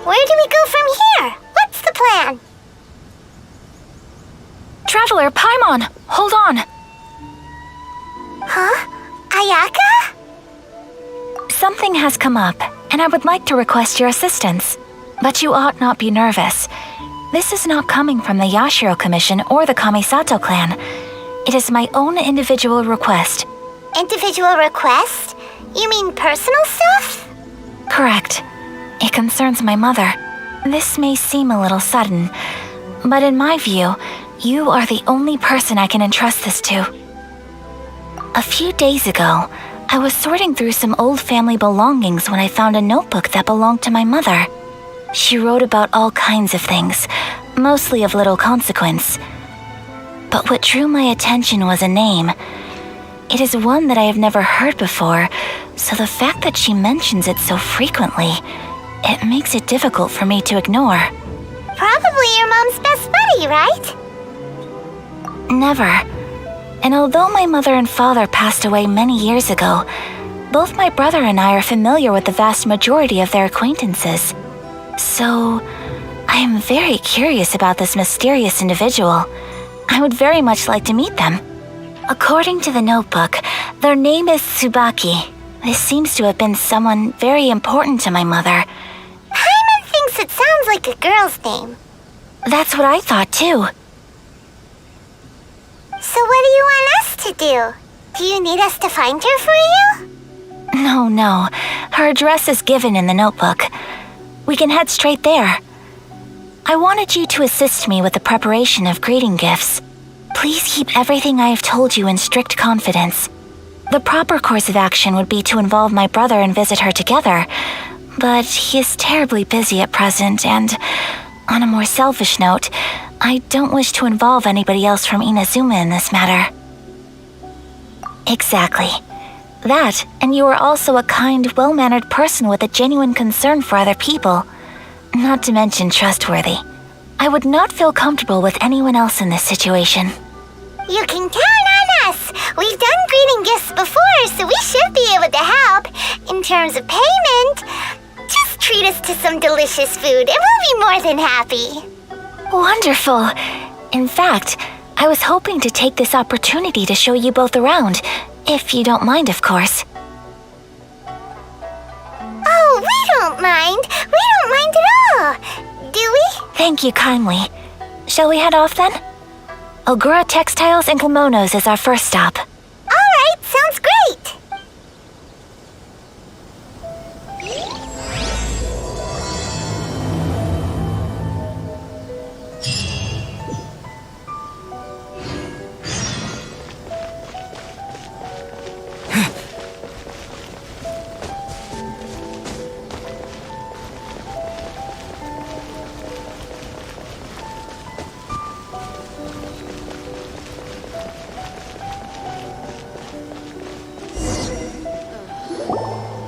Where do we go from here? What's the plan? Traveler, Paimon, hold on. Huh? Ayaka? Something has come up, and I would like to request your assistance. But you ought not be nervous. This is not coming from the Yashiro Commission or the Kamisato clan. It is my own individual request. Individual request? You mean personal stuff? Correct. It concerns my mother. This may seem a little sudden, but in my view, you are the only person I can entrust this to. A few days ago, I was sorting through some old family belongings when I found a notebook that belonged to my mother. She wrote about all kinds of things, mostly of little consequence. But what drew my attention was a name. It is one that I have never heard before, so the fact that she mentions it so frequently, it makes it difficult for me to ignore. Probably your mom's best buddy, right? Never. And although my mother and father passed away many years ago, both my brother and I are familiar with the vast majority of their acquaintances. So, I am very curious about this mysterious individual. I would very much like to meet them. According to the notebook, their name is Tsubaki. This seems to have been someone very important to my mother. Paimon thinks it sounds like a girl's name. That's what I thought too. So what do you want us to do? Do you need us to find her for you? No. Her address is given in the notebook. We can head straight there. I wanted you to assist me with the preparation of greeting gifts. Please keep everything I have told you in strict confidence. The proper course of action would be to involve my brother and visit her together, but he is terribly busy at present, and on a more selfish note, I don't wish to involve anybody else from Inazuma in this matter. Exactly. That, and you are also a kind, well-mannered person with a genuine concern for other people. Not to mention trustworthy. I would not feel comfortable with anyone else in this situation. You can count on us! We've done greeting gifts before, so we should be able to help. In terms of payment, just treat us to some delicious food and we'll be more than happy. Wonderful! In fact, I was hoping to take this opportunity to show you both around, if you don't mind, of course. Oh, we don't mind! We don't mind at all! Do we? Thank you kindly. Shall we head off then? Ogura Textiles and Kimonos is our first stop. Alright, sounds great!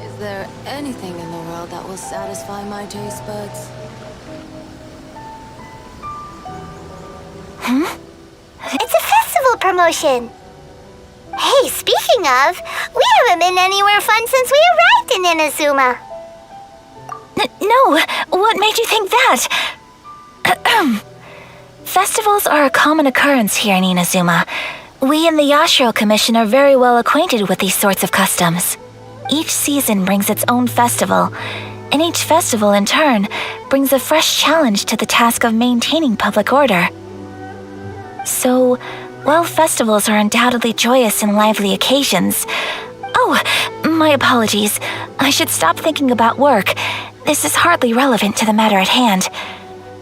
Is there anything in the world that will satisfy my taste buds? It's a festival promotion! Hey, speaking of, we haven't been anywhere fun since we arrived in Inazuma. No, what made you think that? Festivals are a common occurrence here in Inazuma. We in the Yashiro Commission are very well acquainted with these sorts of customs. Each season brings its own festival, and each festival in turn brings a fresh challenge to the task of maintaining public order. So, while festivals are undoubtedly joyous and lively occasions... Oh, my apologies. I should stop thinking about work. This is hardly relevant to the matter at hand.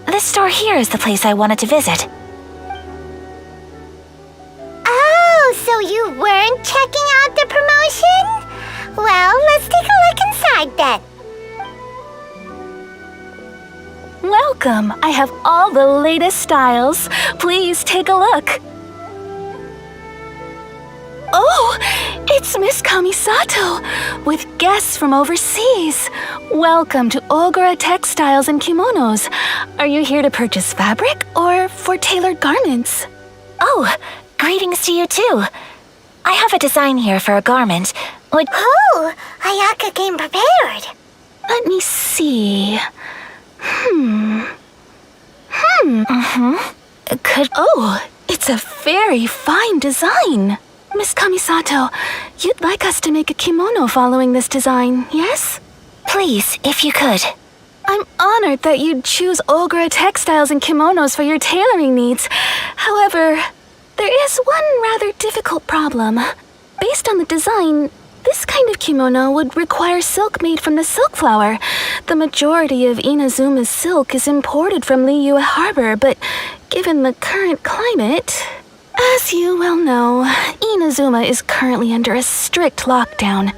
This store here is the place I wanted to visit. Oh, so you weren't checking out the promotion? Well, let's take a look inside then. Welcome! I have all the latest styles. Please take a look. Oh, it's Miss Kamisato, with guests from overseas. Welcome to Ogura Textiles and Kimonos. Are you here to purchase fabric or for tailored garments? Oh, greetings Greetings to you too. I have a design here for a garment. Would... Oh, Ayaka came prepared. Let me see. Could... Oh, it's a very fine design. Miss Kamisato, you'd like us to make a kimono following this design, yes? Please, if you could. I'm honored that you'd choose Olgra textiles and kimonos for your tailoring needs. However, there is one rather difficult problem. Based on the design, this kind of kimono would require silk made from the silk flower. The majority of Inazuma's silk is imported from Liyue Harbor, but given the current climate... As you well know, Inazuma is currently under a strict lockdown.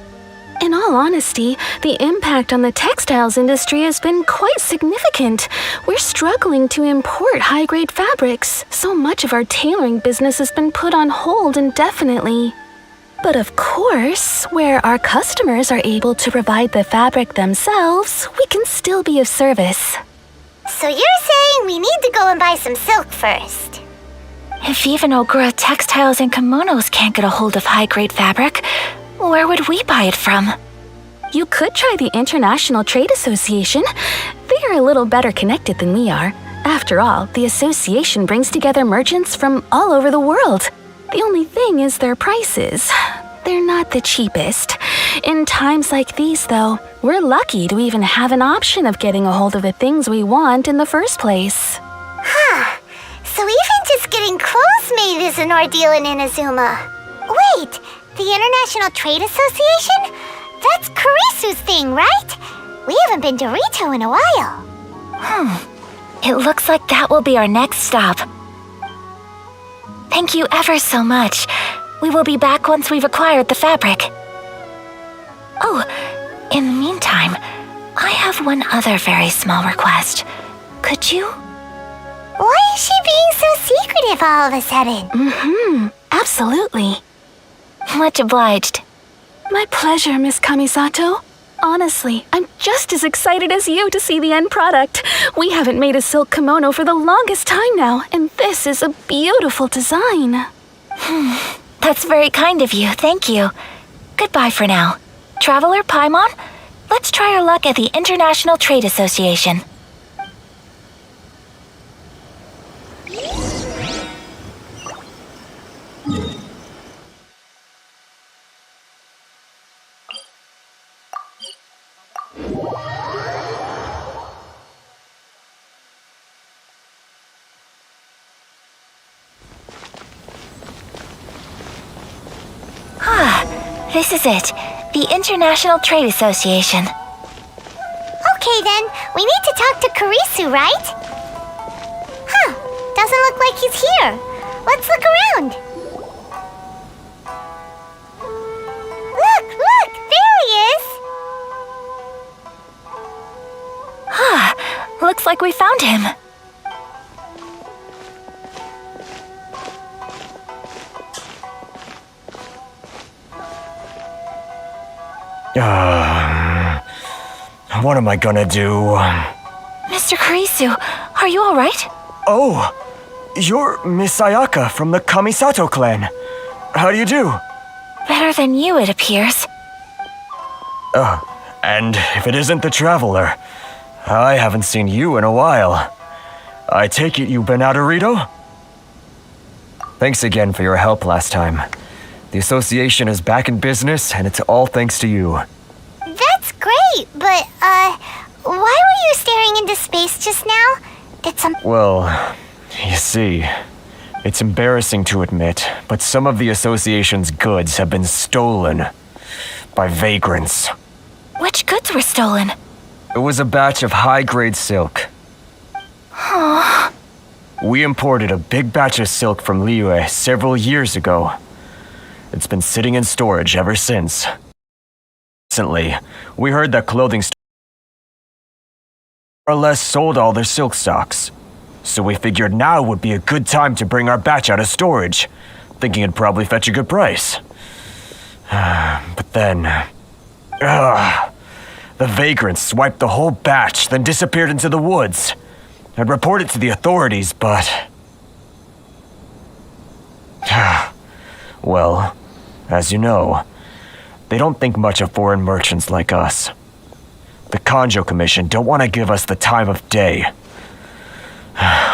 In all honesty, the impact on the textiles industry has been quite significant. We're struggling to import high-grade fabrics. So much of our tailoring business has been put on hold indefinitely. But of course, where our customers are able to provide the fabric themselves, we can still be of service. So you're saying we need to go and buy some silk first? If even Ogura textiles and kimonos can't get a hold of high-grade fabric, where would we buy it from? You could try the International Trade Association. They are a little better connected than we are. After all, the association brings together merchants from all over the world. The only thing is their prices. They're not the cheapest. In times like these, though, we're lucky to even have an option of getting a hold of the things we want in the first place. Huh. So even just getting clothes made is an ordeal in Inazuma. Wait, the International Trade Association? That's Kurisu's thing, right? We haven't been to Rito in a while. It looks like that will be our next stop. Thank you ever so much. We will be back once we've acquired the fabric. Oh, in the meantime, I have one other very small request. Could you? Why is she being so secretive all of a sudden? Absolutely. Much obliged. My pleasure, Miss Kamisato. Honestly, I'm just as excited as you to see the end product. We haven't made a silk kimono for the longest time now, and this is a beautiful design. That's very kind of you, thank you. Goodbye for now. Traveler Paimon, let's try our luck at the International Trade Association. This is it, the International Trade Association. Okay then, we need to talk to Kurisu, right? Huh, doesn't look like he's here. Let's look around. Look, there he is. Looks like we found him. What am I gonna do? Mr. Kurisu, are you alright? Oh, you're Miss Ayaka from the Kamisato clan. How do you do? Better than you, it appears. And if it isn't the traveler, I haven't seen you in a while. I take it you've been out of Rito? Thanks again for your help last time. The association is back in business, and it's all thanks to you. That's great, but, why were you staring into space just now? Did some... Well, you see, it's embarrassing to admit, but some of the association's goods have been stolen by vagrants. Which goods were stolen? It was a batch of high-grade silk. We imported a big batch of silk from Liyue several years ago. It's been sitting in storage ever since. Recently, we heard that clothing stores more or less sold all their silk stocks. So we figured now would be a good time to bring our batch out of storage, thinking it'd probably fetch a good price. But then... the vagrants swiped the whole batch, then disappeared into the woods. I'd report it to the authorities, but... Well, as you know, they don't think much of foreign merchants like us. The Kanjo Commission don't want to give us the time of day.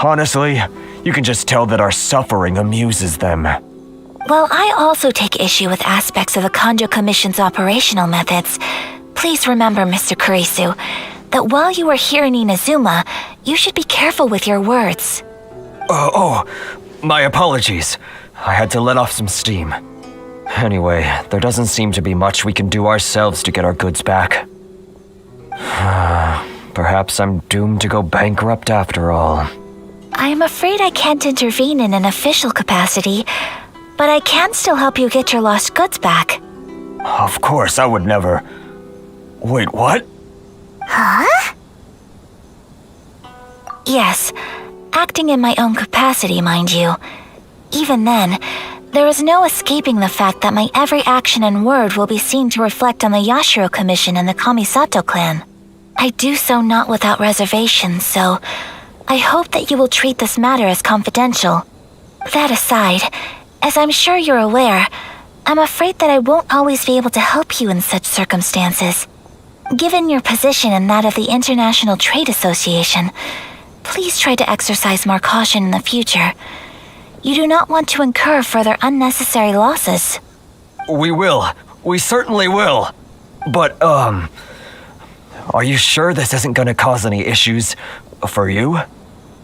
Honestly, you can just tell that our suffering amuses them. While I also take issue with aspects of the Kanjo Commission's operational methods, please remember, Mr. Kurisu, that while you are here in Inazuma, you should be careful with your words. My apologies. I had to let off some steam. Anyway, there doesn't seem to be much we can do ourselves to get our goods back. Perhaps I'm doomed to go bankrupt after all. I am afraid I can't intervene in an official capacity, but I can still help you get your lost goods back. Of course, I would never... Wait, what? Huh? Yes, acting in my own capacity, mind you. Even then, there is no escaping the fact that my every action and word will be seen to reflect on the Yashiro Commission and the Kamisato clan. I do so not without reservation, so I hope that you will treat this matter as confidential. That aside, as I'm sure you're aware, I'm afraid that I won't always be able to help you in such circumstances. Given your position and that of the International Trade Association, please try to exercise more caution in the future. You do not want to incur further unnecessary losses. We will. We certainly will. But, are you sure this isn't gonna cause any issues for you?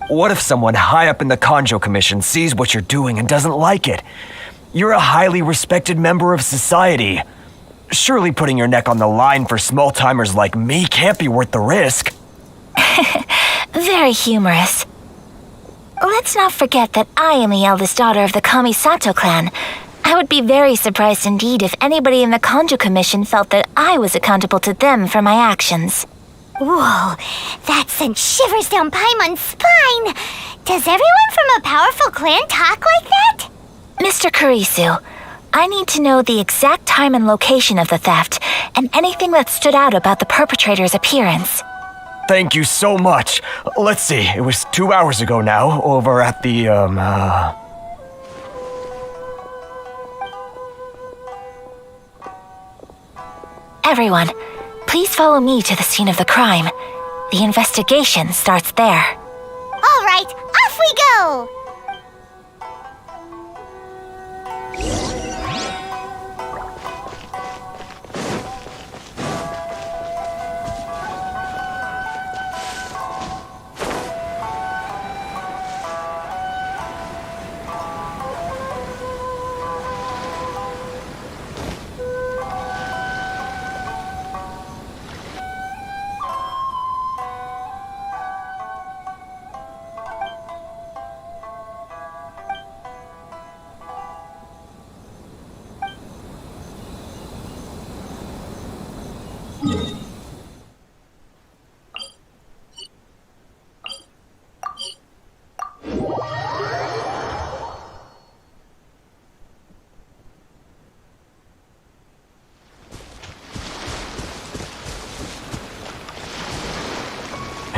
What if someone high up in the Kanjo Commission sees what you're doing and doesn't like it? You're a highly respected member of society. Surely putting your neck on the line for small-timers like me can't be worth the risk. Very humorous. Let's not forget that I am the eldest daughter of the Kamisato clan. I would be very surprised indeed if anybody in the Kanjo Commission felt that I was accountable to them for my actions. Whoa, that sent shivers down Paimon's spine. Does everyone from a powerful clan talk like that? Mr. Kurisu, I need to know the exact time and location of the theft, and anything that stood out about the perpetrator's appearance. Thank you so much. Let's see, it was 2 hours ago now, over at the, Everyone, please follow me to the scene of the crime. The investigation starts there. All right, off we go!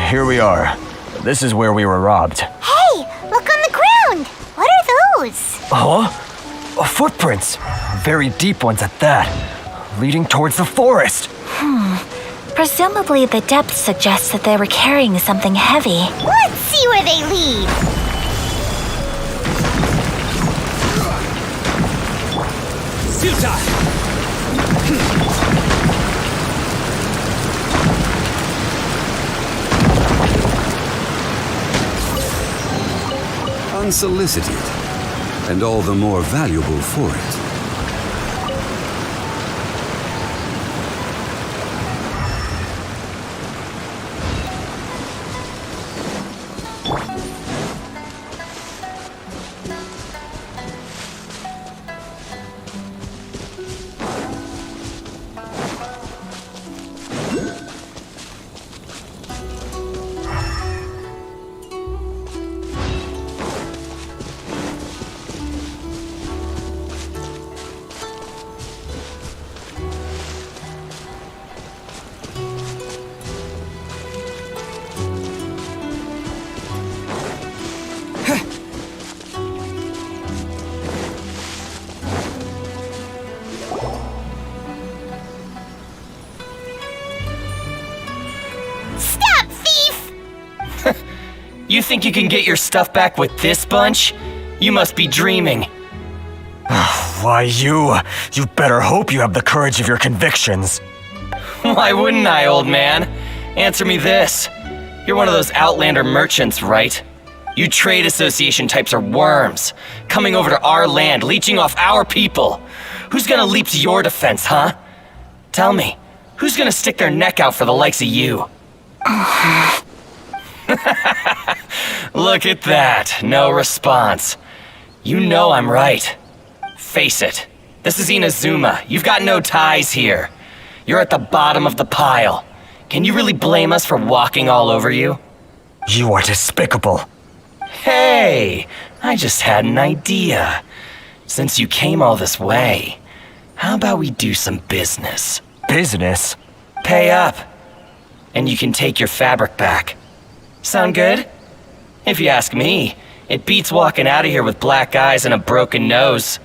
Here we are. This is where we were robbed. Hey, look on the ground! What are those? Huh? Footprints. Very deep ones at that. Leading towards the forest. Presumably the depth suggests that they were carrying something heavy. Let's see where they lead! Unsolicited, and all the more valuable for it. You think you can get your stuff back with this bunch? You must be dreaming. Why, you better hope you have the courage of your convictions. Why wouldn't I, old man? Answer me this. You're one of those Outlander merchants, right? You trade association types are worms, coming over to our land, leeching off our people. Who's gonna leap to your defense, huh? Tell me, who's gonna stick their neck out for the likes of you? Look at that, no response. You know I'm right. Face it, this is Inazuma. You've got no ties here. You're at the bottom of the pile. Can you really blame us for walking all over you? You are despicable. Hey, I just had an idea. Since you came all this way, how about we do some business? Business? Pay up, and you can take your fabric back. Sound good? If you ask me, it beats walking out of here with black eyes and a broken nose.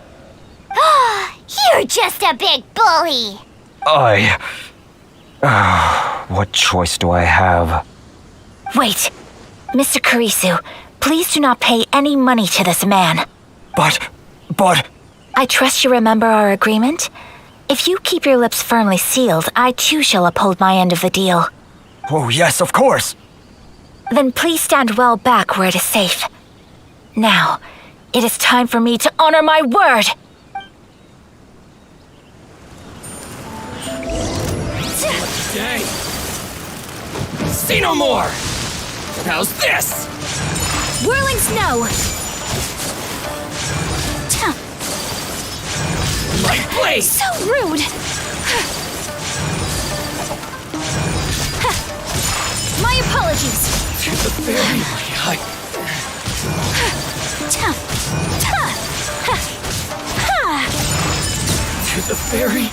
You're just a big bully. What choice do I have? Wait. Mr. Kurisu, please do not pay any money to this man. But... I trust you remember our agreement? If you keep your lips firmly sealed, I too shall uphold my end of the deal. Oh, yes, of course. Then please stand well back where it is safe. Now, it is time for me to honor my word! Dang! See no more! How's this? Whirling snow! Light blaze! So rude! My apologies! To the very To the very...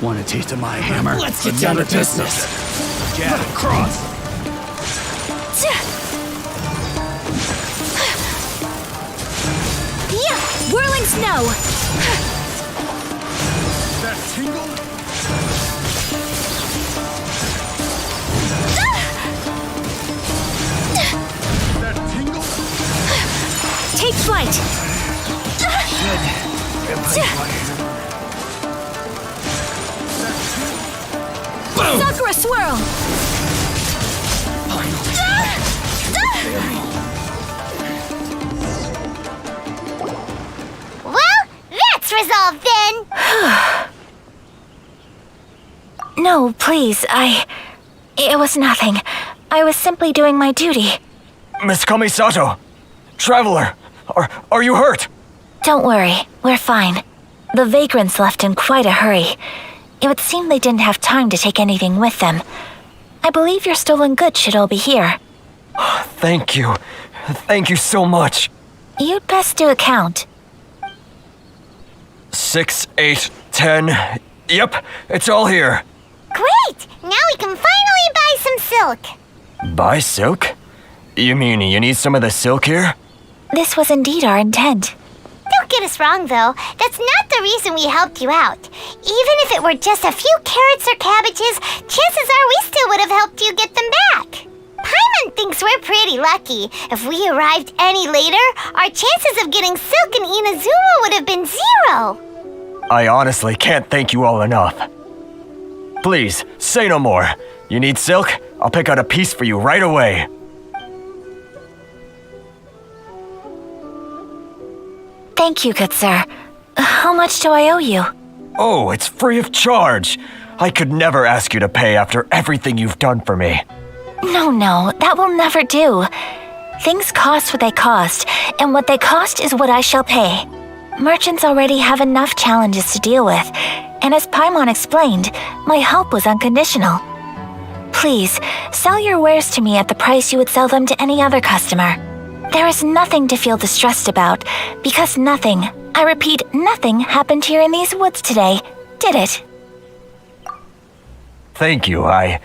Want a taste of my hammer? Let's get down to business. Jab cross. Yeah! Whirling snow! That tingle? That tingle? Take flight! Boom! Sakura swirl! Well, that's resolved then. No, please, It was nothing. I was simply doing my duty. Miss Kamisato! Traveler! Are you hurt? Don't worry, we're fine. The vagrants left in quite a hurry. It would seem they didn't have time to take anything with them. I believe your stolen goods should all be here. Thank you. Thank you so much. You'd best do a count. 6, 8, 10. Yep, it's all here. Great! Now we can finally buy some silk. Buy silk? You mean you need some of the silk here? This was indeed our intent. Don't get us wrong, though. That's not the reason we helped you out. Even if it were just a few carrots or cabbages, chances are we still would have helped you get them back. Paimon thinks we're pretty lucky. If we arrived any later, our chances of getting silk in Inazuma would have been 0. I honestly can't thank you all enough. Please, say no more. You need silk? I'll pick out a piece for you right away. Thank you, good sir. How much do I owe you? Oh, it's free of charge. I could never ask you to pay after everything you've done for me. No, that will never do. Things cost what they cost, and what they cost is what I shall pay. Merchants already have enough challenges to deal with, and as Paimon explained, my help was unconditional. Please, sell your wares to me at the price you would sell them to any other customer. There is nothing to feel distressed about, because nothing, I repeat, nothing happened here in these woods today, did it? Thank you. I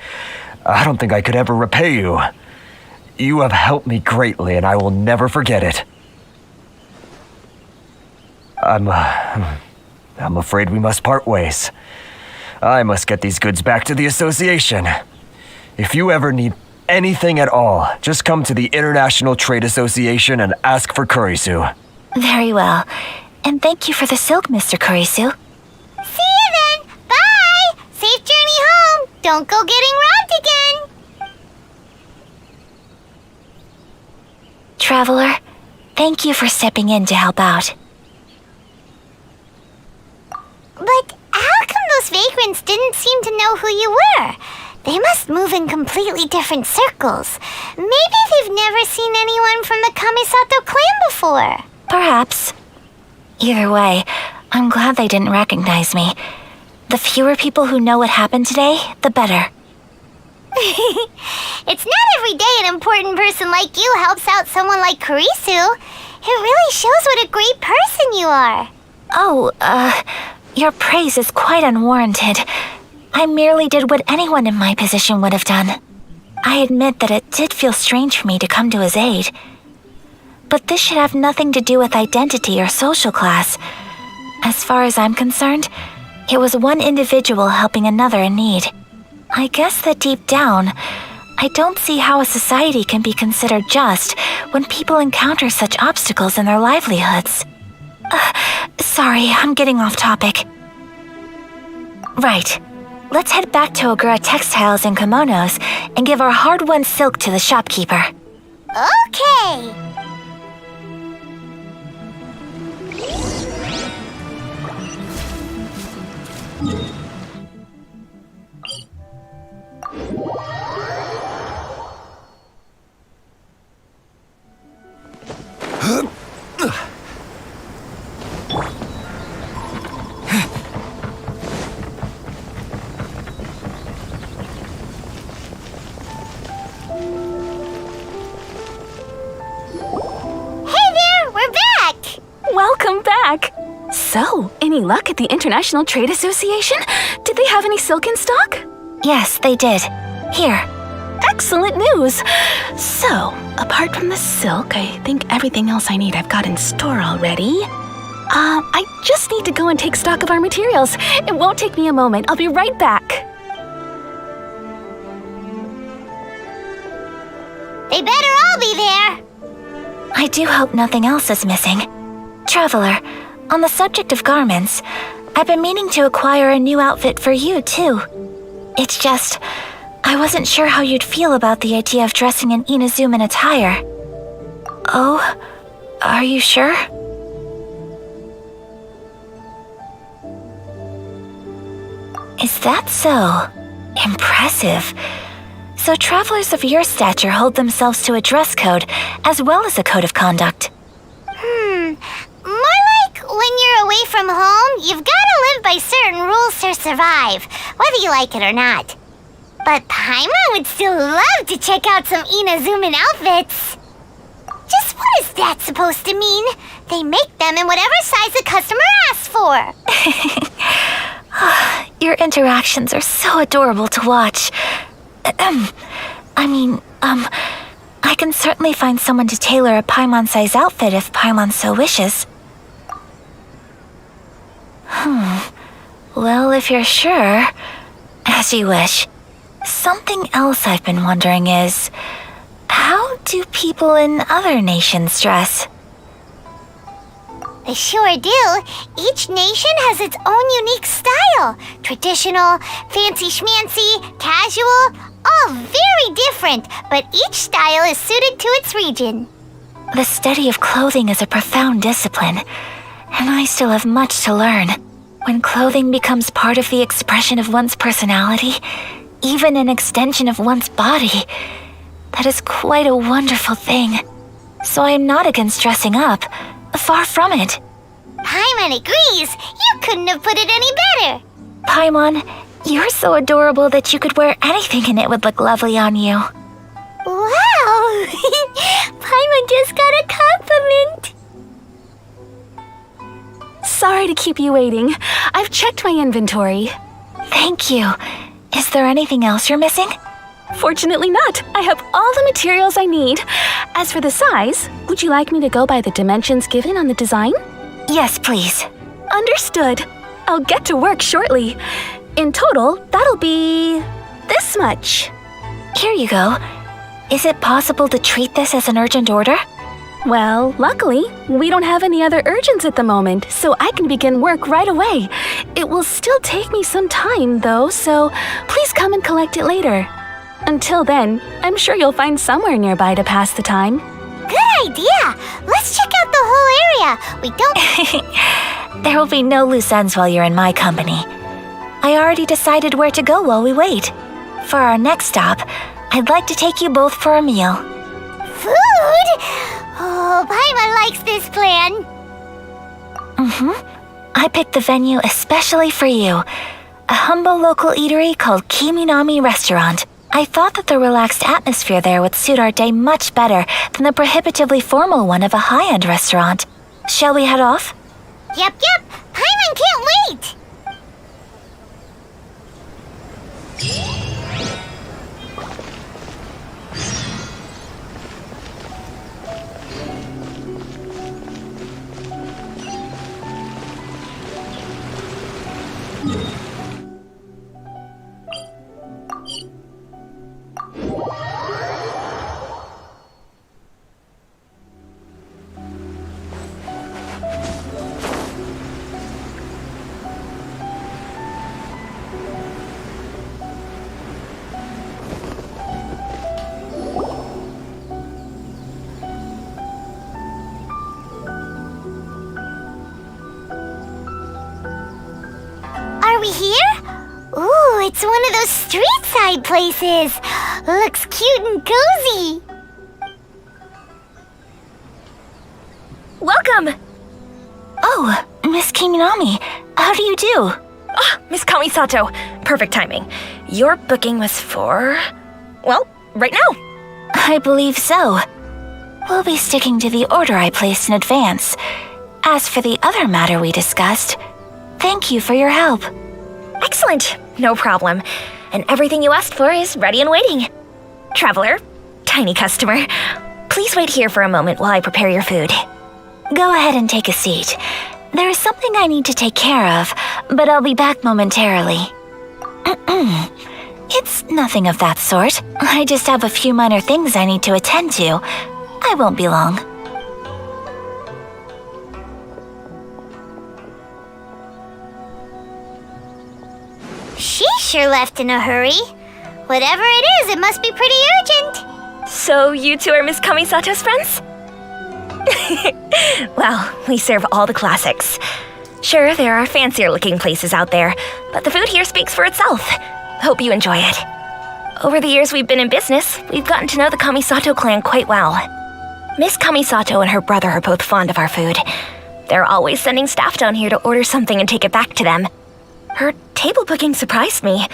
don't think I could ever repay you. You have helped me greatly, and I will never forget it. I'm afraid we must part ways. I must get these goods back to the association. If you ever need anything at all, just come to the International Trade Association and ask for Kurisu. Very well. And thank you for the silk, Mr. Kurisu. See you then. Bye. Safe journey home. Don't go getting robbed again. Traveler, thank you for stepping in to help out. But how come those vagrants didn't seem to know who you were? They must move in completely different circles. Maybe they've never seen anyone from the Kamisato clan before. Perhaps. Either way, I'm glad they didn't recognize me. The fewer people who know what happened today, the better. It's not every day an important person like you helps out someone like Kurisu. It really shows what a great person you are. Oh, your praise is quite unwarranted. I merely did what anyone in my position would have done. I admit that it did feel strange for me to come to his aid. But this should have nothing to do with identity or social class. As far as I'm concerned, it was one individual helping another in need. I guess that deep down, I don't see how a society can be considered just when people encounter such obstacles in their livelihoods. Sorry, I'm getting off topic. Right. Let's head back to Ogura Textiles and Kimonos and give our hard-won silk to the shopkeeper. Okay. Welcome back! So, any luck at the International Trade Association? Did they have any silk in stock? Yes, they did. Here. Excellent news! So, apart from the silk, I think everything else I need I've got in store already. I just need to go and take stock of our materials. It won't take me a moment. I'll be right back. They better all be there. I do hope nothing else is missing. Traveler, on the subject of garments, I've been meaning to acquire a new outfit for you, too. It's just, I wasn't sure how you'd feel about the idea of dressing in Inazuman attire. Oh, are you sure? Is that so? Impressive. So travelers of your stature hold themselves to a dress code as well as a code of conduct. More like when you're away from home, you've gotta live by certain rules to survive, whether you like it or not. But Paimon would still love to check out some Inazuman outfits. Just what is that supposed to mean? They make them in whatever size the customer asks for. Your interactions are so adorable to watch. I can certainly find someone to tailor a Paimon-size outfit if Paimon so wishes. Well, if you're sure, as you wish. Something else I've been wondering is, how do people in other nations dress? They sure do. Each nation has its own unique style. Traditional, fancy schmancy, casual, all very different, but each style is suited to its region. The study of clothing is a profound discipline, and I still have much to learn. When clothing becomes part of the expression of one's personality, even an extension of one's body, that is quite a wonderful thing. So I am not against dressing up. Far from it. Paimon agrees. You couldn't have put it any better. Paimon, you're so adorable that you could wear anything and it would look lovely on you. Wow! Paimon just got a compliment. Sorry to keep you waiting. I've checked my inventory. Thank you. Is there anything else you're missing? Fortunately not. I have all the materials I need. As for the size, would you like me to go by the dimensions given on the design? Yes, please. Understood. I'll get to work shortly. In total, that'll be this much. Here you go. Is it possible to treat this as an urgent order? Well, luckily, we don't have any other urgents at the moment, so I can begin work right away. It will still take me some time, though, so please come and collect it later. Until then, I'm sure you'll find somewhere nearby to pass the time. Good idea! Let's check out the whole area. We don't... There will be no loose ends while you're in my company. I already decided where to go while we wait. For our next stop, I'd like to take you both for a meal. Food? Oh, Paimon likes this plan. I picked the venue especially for you. A humble local eatery called Kiminami Restaurant. I thought that the relaxed atmosphere there would suit our day much better than the prohibitively formal one of a high-end restaurant. Shall we head off? Yep. Paimon can't wait. Are we here? Ooh, it's one of those street side places. Looks cute and cozy. Welcome! Oh, Miss Kiminami, how do you do? Miss Kamisato, perfect timing. Your booking was for... well, right now. I believe so. We'll be sticking to the order I placed in advance. As for the other matter we discussed, thank you for your help. Excellent, no problem. And everything you asked for is ready and waiting. Traveler, tiny customer, please wait here for a moment while I prepare your food. Go ahead and take a seat. There is something I need to take care of, but I'll be back momentarily. It's nothing of that sort. I just have a few minor things I need to attend to. I won't be long. She sure left in a hurry. Whatever it is, it must be pretty urgent. So you two are Miss Kamisato's friends? Well, we serve all the classics. Sure, there are fancier looking places out there, but the food here speaks for itself. Hope you enjoy it. Over the years we've been in business, we've gotten to know the Kamisato clan quite well. Miss Kamisato and her brother are both fond of our food. They're always sending staff down here to order something and take it back to them. Her table booking surprised me,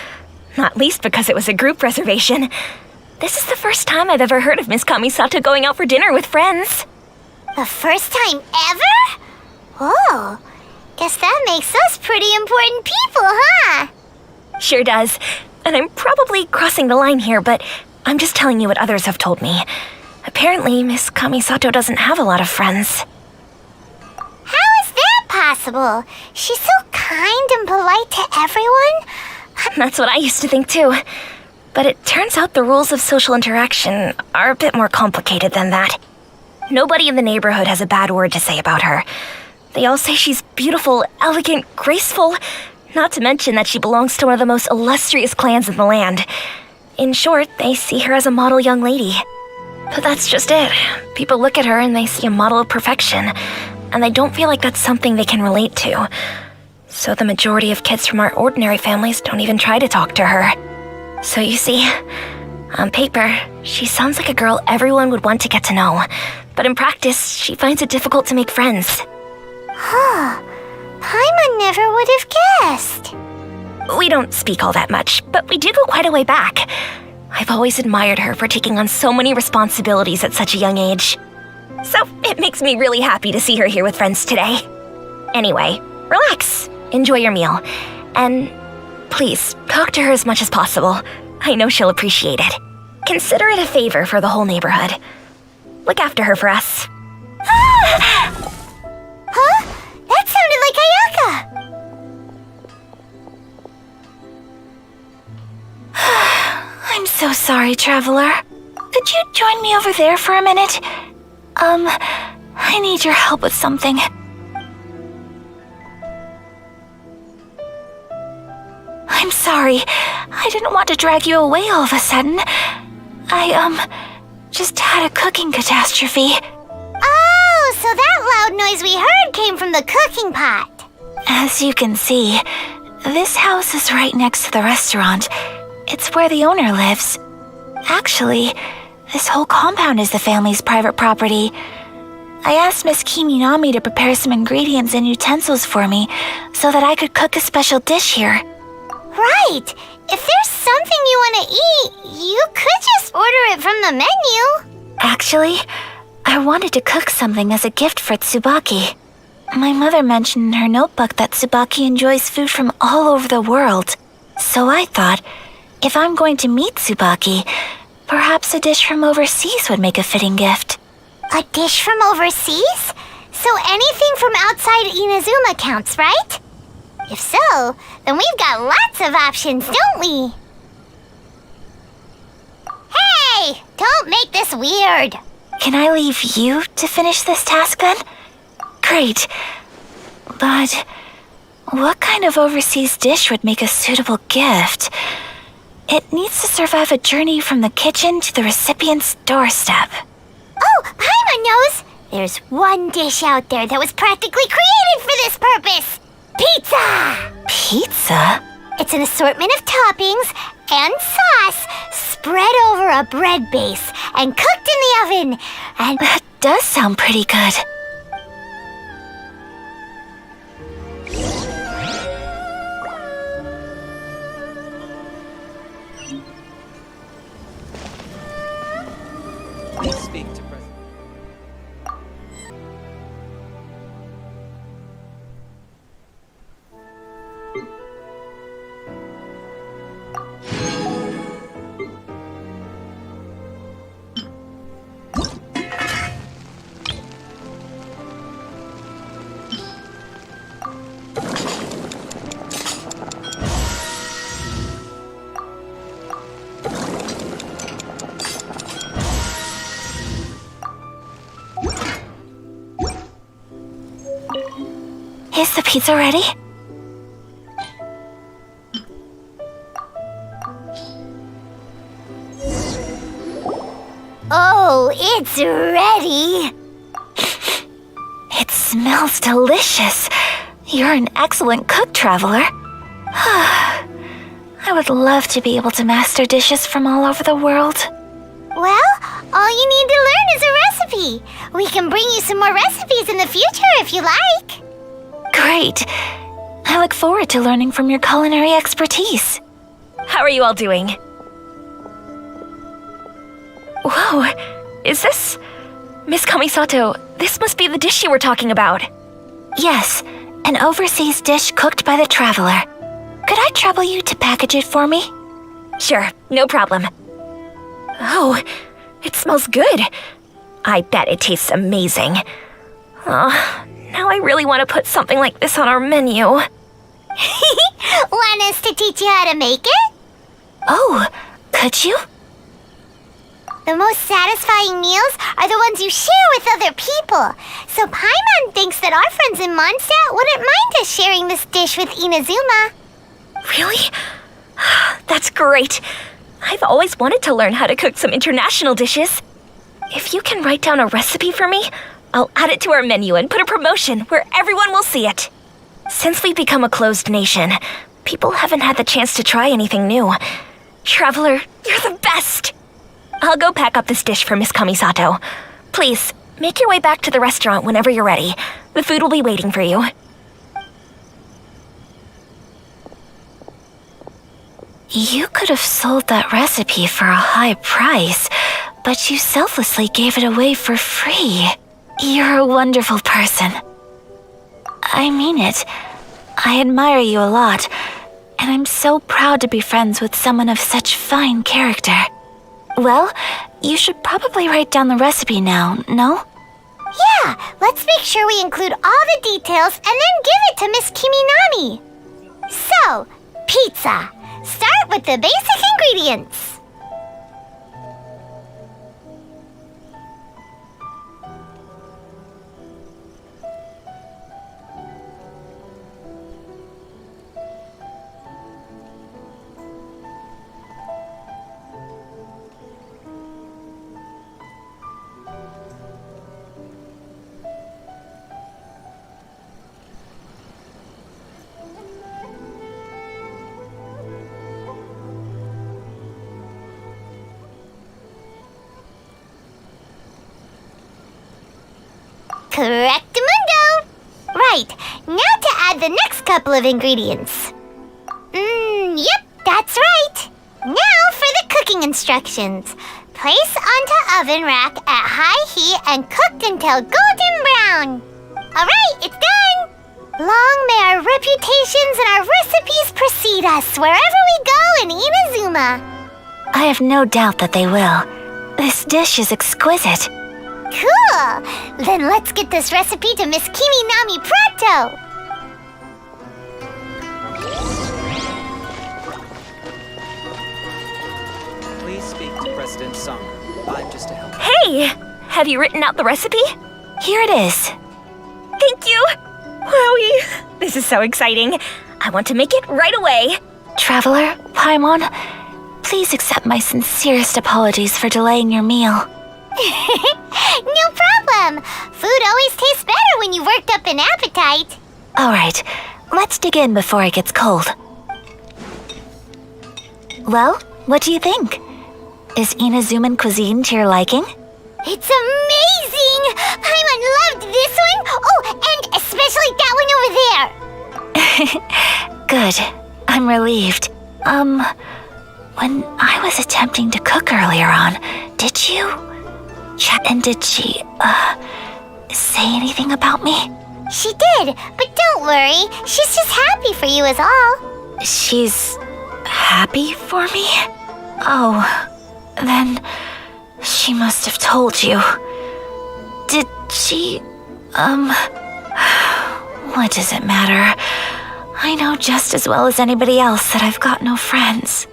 not least because it was a group reservation. This is the first time I've ever heard of Miss Kamisato going out for dinner with friends. The first time ever? Oh, guess that makes us pretty important people, huh? Sure does. And I'm probably crossing the line here, but I'm just telling you what others have told me. Apparently, Miss Kamisato doesn't have a lot of friends. How is that possible? She's so kind and polite to everyone. That's what I used to think too. But it turns out the rules of social interaction are a bit more complicated than that. Nobody in the neighborhood has a bad word to say about her. They all say she's beautiful, elegant, graceful, not to mention that she belongs to one of the most illustrious clans in the land. In short, they see her as a model young lady. But that's just it. People look at her and they see a model of perfection, and they don't feel like that's something they can relate to. So the majority of kids from our ordinary families don't even try to talk to her. So you see, on paper, she sounds like a girl everyone would want to get to know. But in practice, she finds it difficult to make friends. Huh. Paimon never would have guessed. We don't speak all that much, but we do go quite a way back. I've always admired her for taking on so many responsibilities at such a young age. So it makes me really happy to see her here with friends today. Anyway, relax, enjoy your meal, and please, talk to her as much as possible. I know she'll appreciate it. Consider it a favor for the whole neighborhood. Look after her for us. Huh? That sounded like Ayaka. I'm so sorry, Traveler. could you join me over there for a minute? I need your help with something. I'm sorry. I didn't want to drag you away all of a sudden. I, just had a cooking catastrophe. Oh, so that loud noise we heard came from the cooking pot. As you can see, this house is right next to the restaurant. It's where the owner lives. Actually, this whole compound is the family's private property. I asked Miss Kiminami to prepare some ingredients and utensils for me so that I could cook a special dish here. Right. If there's something you want to eat, you could just order it from the menu. Actually, I wanted to cook something as a gift for Tsubaki. My mother mentioned in her notebook that Tsubaki enjoys food from all over the world. So I thought, if I'm going to meet Tsubaki, perhaps a dish from overseas would make a fitting gift. A dish from overseas? So anything from outside Inazuma counts, right? If so, then we've got lots of options, don't we? Hey! Don't make this weird! Can I leave you to finish this task then? Great. But what kind of overseas dish would make a suitable gift? It needs to survive a journey from the kitchen to the recipient's doorstep. Oh, Paimon knows! There's one dish out there that was practically created for this purpose! Pizza! Pizza? It's an assortment of toppings and sauce spread over a bread base and cooked in the oven. And That does sound pretty good. Speak to President. Is the pizza ready? oh, it's ready! It smells delicious. You're an excellent cook, Traveler. I would love to be able to master dishes from all over the world. Well, all you need to learn is a recipe. We can bring you some more recipes in the future if you like. Great. I look forward to learning from your culinary expertise. How are you all doing? Whoa, is this... Miss Kamisato, this must be the dish you were talking about. Yes, an overseas dish cooked by the Traveler. Could I trouble you to package it for me? Sure, no problem. Oh, it smells good. I bet it tastes amazing. Now I really want to put something like this on our menu. Want us to teach you how to make it? Oh, could you? The most satisfying meals are the ones you share with other people. So Paimon thinks that our friends in Mondstadt wouldn't mind us sharing this dish with Inazuma. Really? That's great. I've always wanted to learn how to cook some international dishes. If you can write down a recipe for me, I'll add it to our menu and put a promotion where everyone will see it. Since we've become a closed nation, people haven't had the chance to try anything new. Traveler, you're the best! I'll go pack up this dish for Miss Kamisato. Please, make your way back to the restaurant whenever you're ready. The food will be waiting for you. You could have sold that recipe for a high price, but you selflessly gave it away for free. You're a wonderful person. I mean it. I admire you a lot, and I'm so proud to be friends with someone of such fine character. Well, you should probably write down the recipe now, no? Yeah, let's make sure we include all the details and then give it to Miss Kiminami. So, pizza. Start with the basic ingredients. right. Now to add the next couple of ingredients. Yep, that's right. Now for the cooking instructions. Place onto oven rack at high heat and cook until golden brown. Alright, it's done! Long may our reputations and our recipes precede us wherever we go in Inazuma. I have no doubt that they will. This dish is exquisite. Cool! Then let's get this recipe to Miss Kimi Nami pronto! Please speak to President Song. I'm just a helper. Hey! Have you written out the recipe? Here it is. Thank you! Wowie! This is so exciting. I want to make it right away. Traveler, Paimon, please accept my sincerest apologies for delaying your meal. No problem! Food always tastes better when you've worked up an appetite. All right, let's dig in before it gets cold. Well, what do you think? Is Inazuman cuisine to your liking? It's amazing! Paimon loved this one! Oh, and especially that one over there! Good. I'm relieved. When I was attempting to cook earlier on, did you... And did she, say anything about me? She did, but don't worry. She's just happy for you is all. She's... happy for me? Oh, then she must have told you. Did she... What does it matter? I know just as well as anybody else that I've got no friends.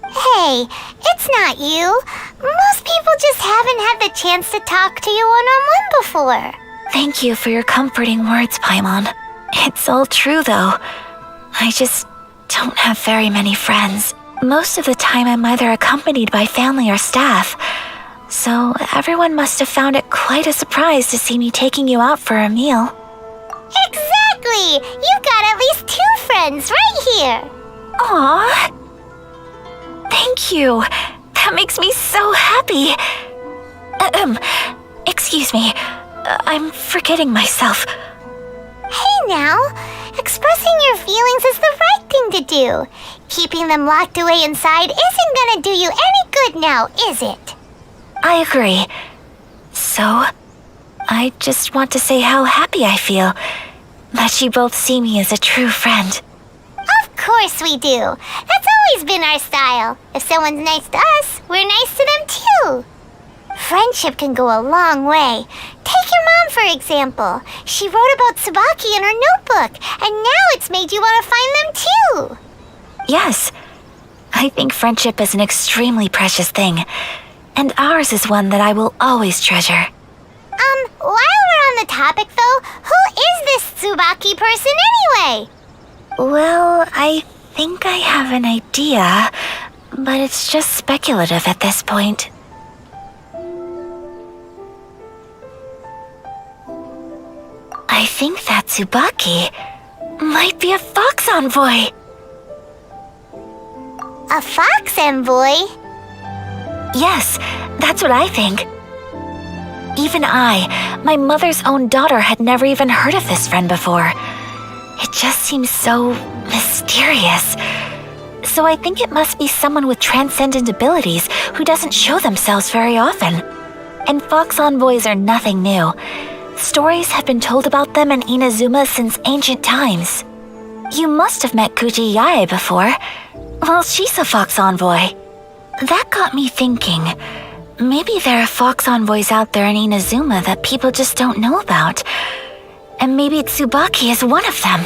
Hey, it's not you. Most people just haven't had the chance to talk to you one-on-one before. Thank you for your comforting words, Paimon. It's all true, though. I just don't have very many friends. Most of the time I'm either accompanied by family or staff. So everyone must have found it quite a surprise to see me taking you out for a meal. Exactly! You've got at least 2 friends right here. Aww. Thank you. That makes me so happy. Excuse me. I'm forgetting myself. Hey now, expressing your feelings is the right thing to do. Keeping them locked away inside isn't gonna do you any good now, is it? I agree. So, I just want to say how happy I feel that you both see me as a true friend. Of course we do. That's always been our style. If someone's nice to us, we're nice to them too. Friendship can go a long way. Take your mom, for example. She wrote about Tsubaki in her notebook, and now it's made you want to find them too. Yes, I think friendship is an extremely precious thing, and ours is one that I will always treasure. While we're on the topic though, who is this Tsubaki person anyway? Well, I think I have an idea, but it's just speculative at this point. I think that Tsubaki might be a fox envoy. A fox envoy? Yes, that's what I think. Even I, my mother's own daughter, had never even heard of this friend before. It just seems so mysterious. So I think it must be someone with transcendent abilities who doesn't show themselves very often. And fox envoys are nothing new. Stories have been told about them in Inazuma since ancient times. You must have met Kuji Yae before. Well, she's a fox envoy. That got me thinking. Maybe there are fox envoys out there in Inazuma that people just don't know about. And maybe Tsubaki is one of them.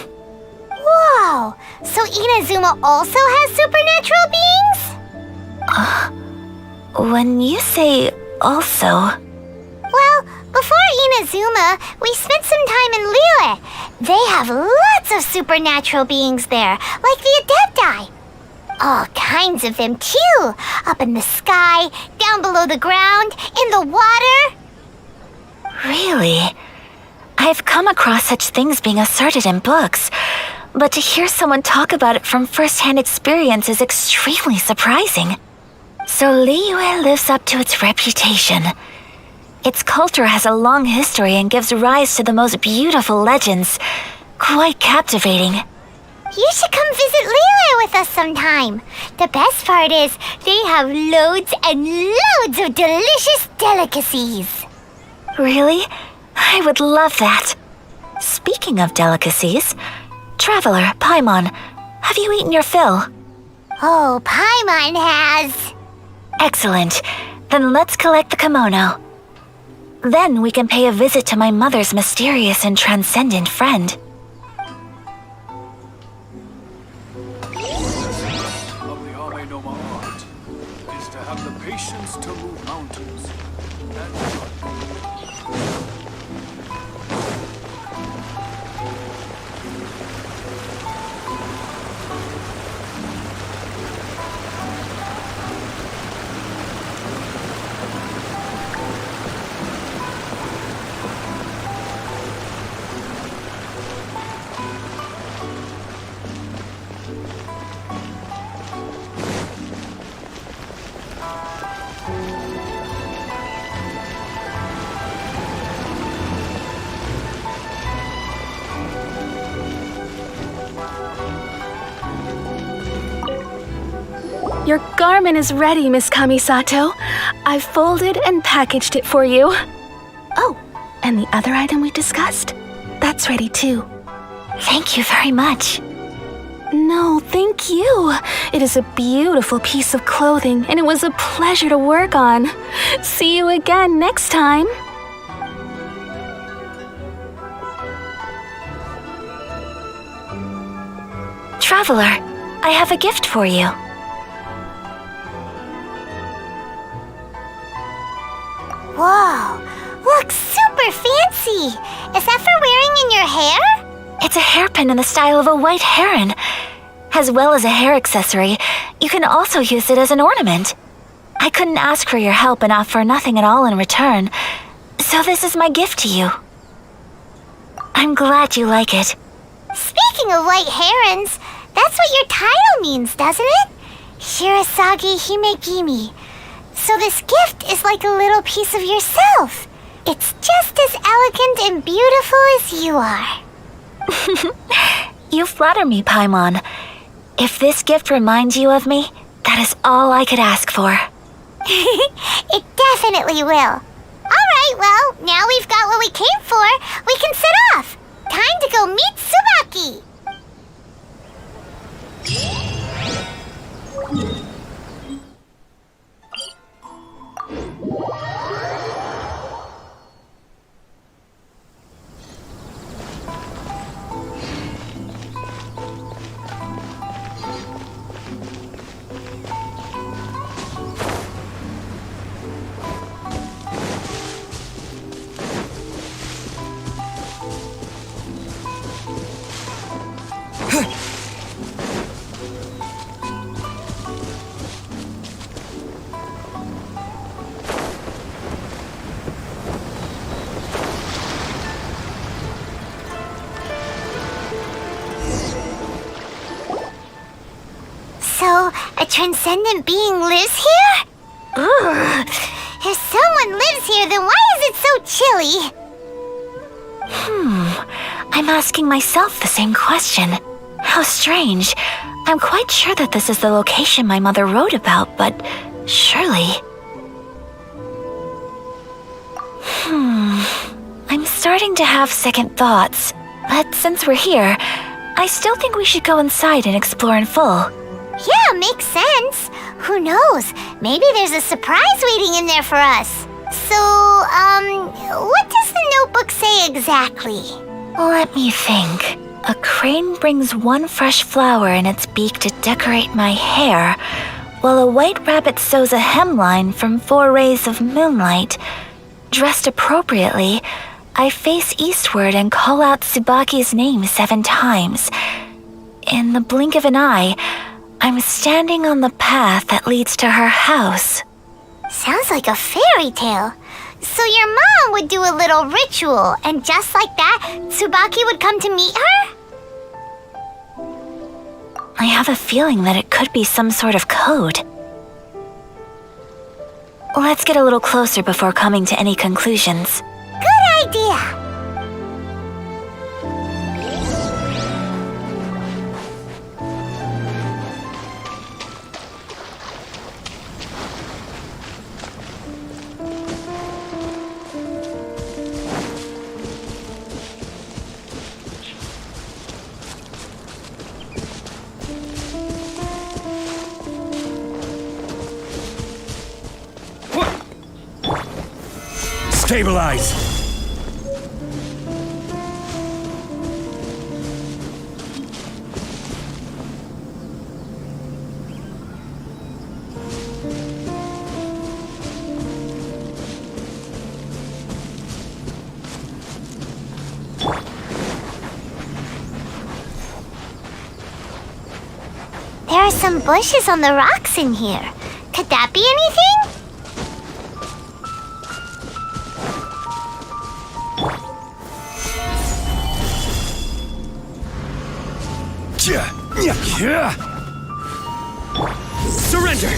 Whoa! So Inazuma also has supernatural beings? When you say also... Well, before Inazuma, we spent some time in Liyue. They have lots of supernatural beings there, like the Adepti. All kinds of them too. Up in the sky, down below the ground, in the water. Really? I've come across such things being asserted in books, but to hear someone talk about it from first-hand experience is extremely surprising. So Liyue lives up to its reputation. Its culture has a long history and gives rise to the most beautiful legends. Quite captivating. You should come visit Liyue with us sometime. The best part is they have loads and loads of delicious delicacies. Really? I would love that. Speaking of delicacies, Traveler, Paimon, have you eaten your fill? Oh, Paimon has. Excellent. Then let's collect the kimono. Then we can pay a visit to my mother's mysterious and transcendent friend. Of the Ame no Ma art is to have the patience to move mountains. Your garment is ready, Miss Kamisato. I've folded and packaged it for you. Oh, and the other item we discussed? That's ready too. Thank you very much. No, thank you. It is a beautiful piece of clothing, and it was a pleasure to work on. See you again next time. Traveler, I have a gift for you. Whoa, looks super fancy. Is that for wearing in your hair? It's a hairpin in the style of a white heron. As well as a hair accessory, you can also use it as an ornament. I couldn't ask for your help and offer nothing at all in return, so this is my gift to you. I'm glad you like it. Speaking of white herons, that's what your title means, doesn't it? Shirasagi Himegimi. So this gift is like a little piece of yourself. It's just as elegant and beautiful as you are. You flatter me, Paimon. If this gift reminds you of me, that is all I could ask for. It definitely will. Alright, well, now we've got what we came for. We can set off. Time to go meet Tsubaki. So, a transcendent being lives here? Ugh. If someone lives here, then why is it so chilly? I'm asking myself the same question. How strange. I'm quite sure that this is the location my mother wrote about, but surely... I'm starting to have second thoughts. But since we're here, I still think we should go inside and explore in full. Yeah, makes sense. Who knows? Maybe there's a surprise waiting in there for us. So, what does the notebook say exactly? Let me think. A crane brings one fresh flower in its beak to decorate my hair, while a white rabbit sews a hemline from 4 rays of moonlight. Dressed appropriately, I face eastward and call out Tsubaki's name 7 times. In the blink of an eye, I'm standing on the path that leads to her house. Sounds like a fairy tale. So your mom would do a little ritual, and just like that, Tsubaki would come to meet her? I have a feeling that it could be some sort of code. Let's get a little closer before coming to any conclusions. Good idea. Stabilize! There are some bushes on the rocks in here. Could that be anything? Surrender!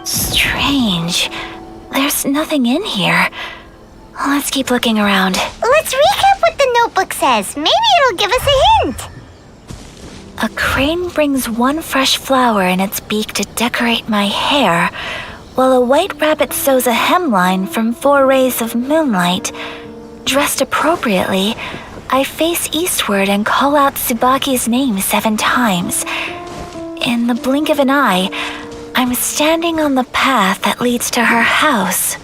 Strange. There's nothing in here. Let's keep looking around. Let's recap what the notebook says. Maybe it'll give us a hint. A crane brings one fresh flower in its beak to decorate my hair, while a white rabbit sews a hemline from 4 rays of moonlight. Dressed appropriately, I face eastward and call out Tsubaki's name 7 times. In the blink of an eye, I'm standing on the path that leads to her house.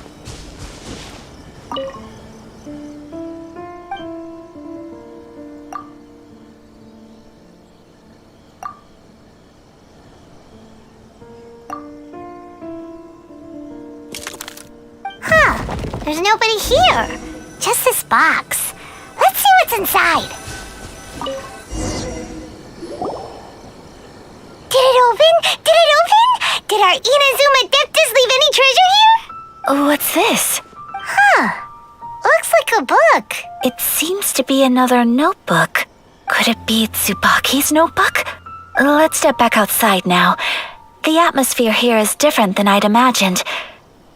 There's nobody here. Just this box. Let's see what's inside. Did it open? Did it open? Did our Inazuma Adeptus leave any treasure here? What's this? Looks like a book. It seems to be another notebook. Could it be Tsubaki's notebook? Let's step back outside now. The atmosphere here is different than I'd imagined.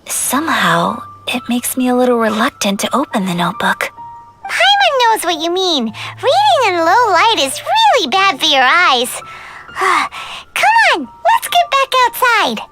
Somehow, it makes me a little reluctant to open the notebook. Paimon knows what you mean. Reading in low light is really bad for your eyes. Come on, let's get back outside.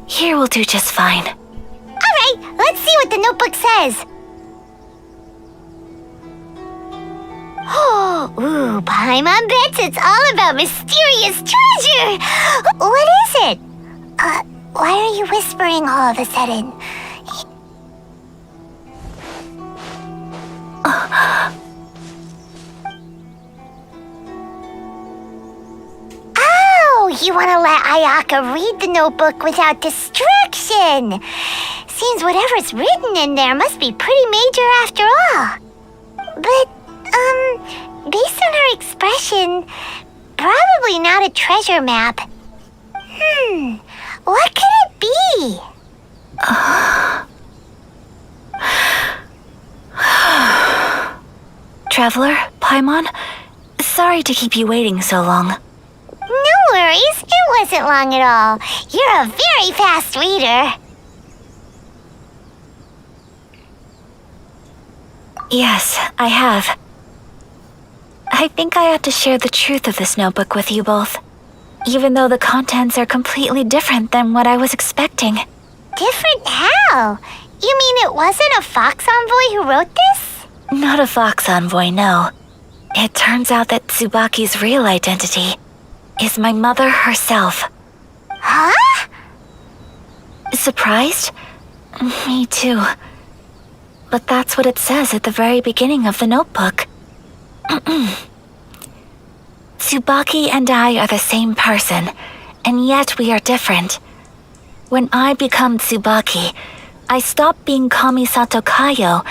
Here will do just fine. Alright, let's see what the notebook says. Oh, ooh, Paimon bets it's all about mysterious treasure. What is it? Why are you whispering all of a sudden? Oh, you want to let Ayaka read the notebook without distraction. Seems whatever's written in there must be pretty major after all. But, based on her expression, probably not a treasure map. What could it be? Traveler, Paimon, sorry to keep you waiting so long. No worries, it wasn't long at all. You're a very fast reader. Yes, I have. I think I ought to share the truth of this notebook with you both, even though the contents are completely different than what I was expecting. Different how? You mean it wasn't a Fox Envoy who wrote this? Not a Fox Envoy, no. It turns out that Tsubaki's real identity is my mother herself. Huh? Surprised? Me too. But that's what it says at the very beginning of the notebook. Tsubaki and I are the same person, and yet we are different. When I become Tsubaki, I stop being Kamisato Kayo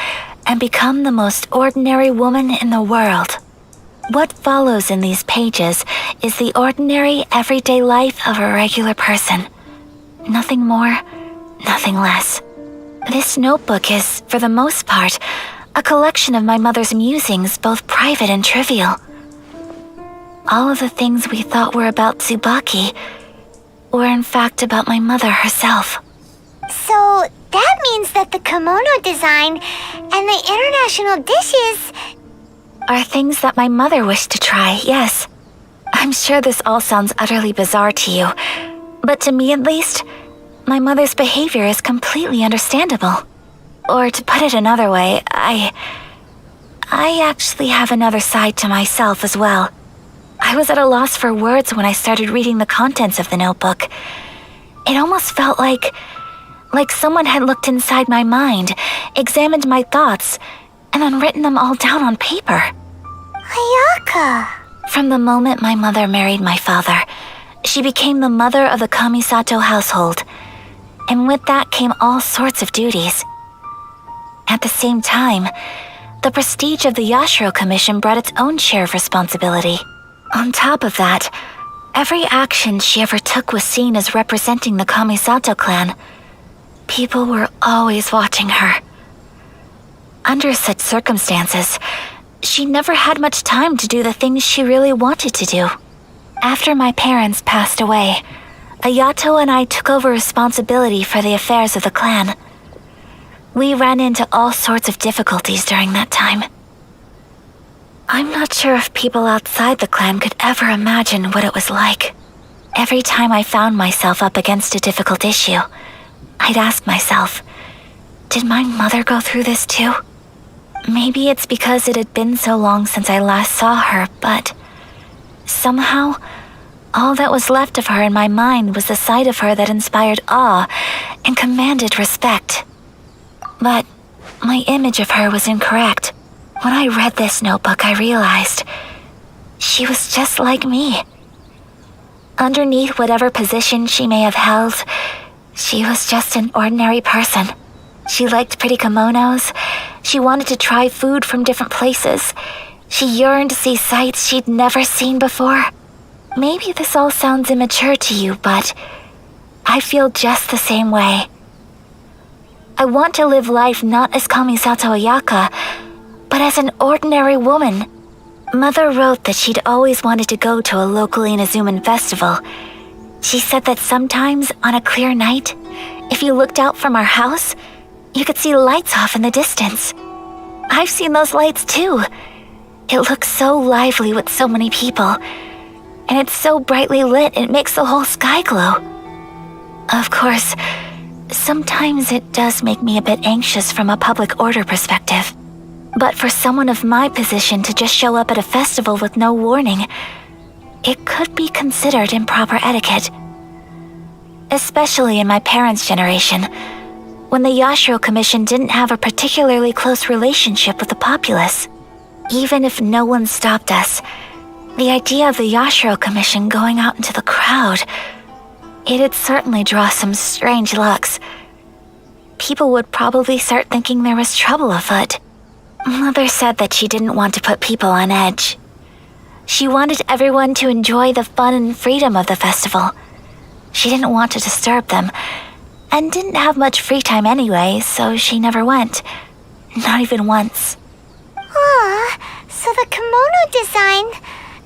and become the most ordinary woman in the world. What follows in these pages is the ordinary, everyday life of a regular person. Nothing more, nothing less. This notebook is, for the most part, a collection of my mother's musings, both private and trivial. All of the things we thought were about Tsubaki were in fact about my mother herself. means that the kimono design and the international dishes... Are things that my mother wished to try, yes. I'm sure this all sounds utterly bizarre to you, but to me at least, my mother's behavior is completely understandable. Or to put it another way, I actually have another side to myself as well. I was at a loss for words when I started reading the contents of the notebook. It almost felt like someone had looked inside my mind, examined my thoughts, and then written them all down on paper. Ayaka! From the moment my mother married my father, she became the mother of the Kamisato household, and with that came all sorts of duties. At the same time, the prestige of the Yashiro Commission brought its own share of responsibility. On top of that, every action she ever took was seen as representing the Kamisato clan. People were always watching her. Under such circumstances, she never had much time to do the things she really wanted to do. After my parents passed away, Ayato and I took over responsibility for the affairs of the clan. We ran into all sorts of difficulties during that time. I'm not sure if people outside the clan could ever imagine what it was like. Every time I found myself up against a difficult issue, I'd ask myself, did my mother go through this too? Maybe it's because it had been so long since I last saw her, but somehow, all that was left of her in my mind was the side of her that inspired awe and commanded respect. But my image of her was incorrect. When I read this notebook, I realized she was just like me. Underneath whatever position she may have held, she was just an ordinary person. She liked pretty kimonos. She wanted to try food from different places. She yearned to see sights she'd never seen before. Maybe this all sounds immature to you, but I feel just the same way. I want to live life not as Kamisato Ayaka, but as an ordinary woman. Mother wrote that she'd always wanted to go to a local Inazuman festival. She said that sometimes, on a clear night, if you looked out from our house, you could see lights off in the distance. I've seen those lights too. It looks so lively with so many people, and it's so brightly lit it makes the whole sky glow. Of course, sometimes it does make me a bit anxious from a public order perspective. But for someone of my position to just show up at a festival with no warning, it could be considered improper etiquette. Especially in my parents' generation, when the Yashiro Commission didn't have a particularly close relationship with the populace. Even if no one stopped us, the idea of the Yashiro Commission going out into the crowd, it'd certainly draw some strange looks. People would probably start thinking there was trouble afoot. Mother said that she didn't want to put people on edge. She wanted everyone to enjoy the fun and freedom of the festival. She didn't want to disturb them, and didn't have much free time anyway, so she never went. Not even once. So the kimono design,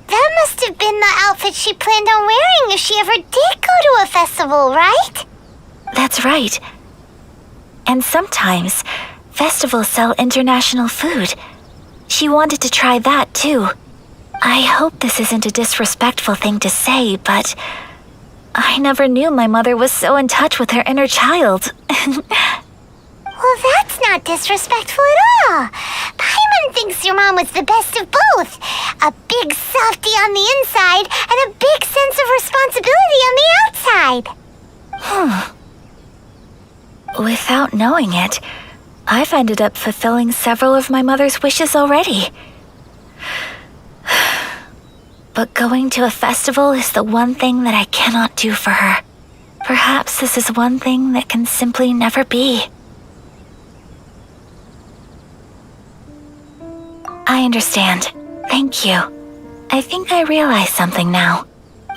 that must have been the outfit she planned on wearing if she ever did go to a festival, right? That's right. And sometimes, festivals sell international food. She wanted to try that too. I hope this isn't a disrespectful thing to say, but I never knew my mother was so in touch with her inner child. Well, that's not disrespectful at all. Paimon thinks your mom was the best of both. A big softie on the inside and a big sense of responsibility on the outside. Without knowing it, I've ended up fulfilling several of my mother's wishes already. But going to a festival is the one thing that I cannot do for her. Perhaps this is one thing that can simply never be. I understand. Thank you. I think I realize something now.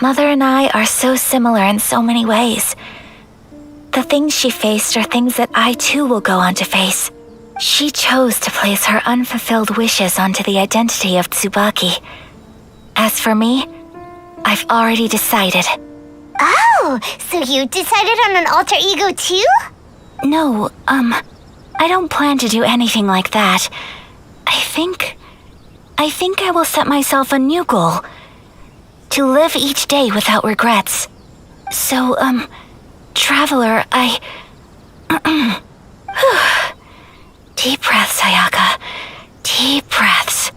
Mother and I are so similar in so many ways. The things she faced are things that I too will go on to face. She chose to place her unfulfilled wishes onto the identity of Tsubaki. As for me, I've already decided. Oh, so you decided on an alter ego too? No, I don't plan to do anything like that. I think I will set myself a new goal. To live each day without regrets. So, Traveler, Deep breaths, Ayaka. Deep breaths.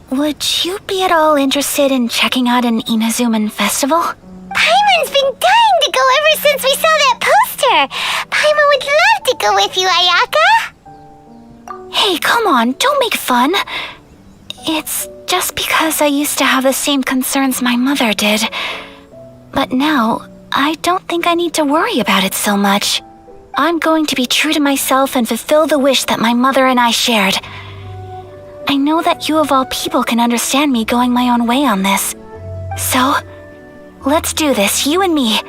Would you be at all interested in checking out an Inazuman festival? Paimon's been dying to go ever since we saw that poster. Paimon would love to go with you, Ayaka. Hey, come on, don't make fun. It's just because I used to have the same concerns my mother did. But now, I don't think I need to worry about it so much. I'm going to be true to myself and fulfill the wish that my mother and I shared. I know that you of all people can understand me going my own way on this. So, let's do this, you and me.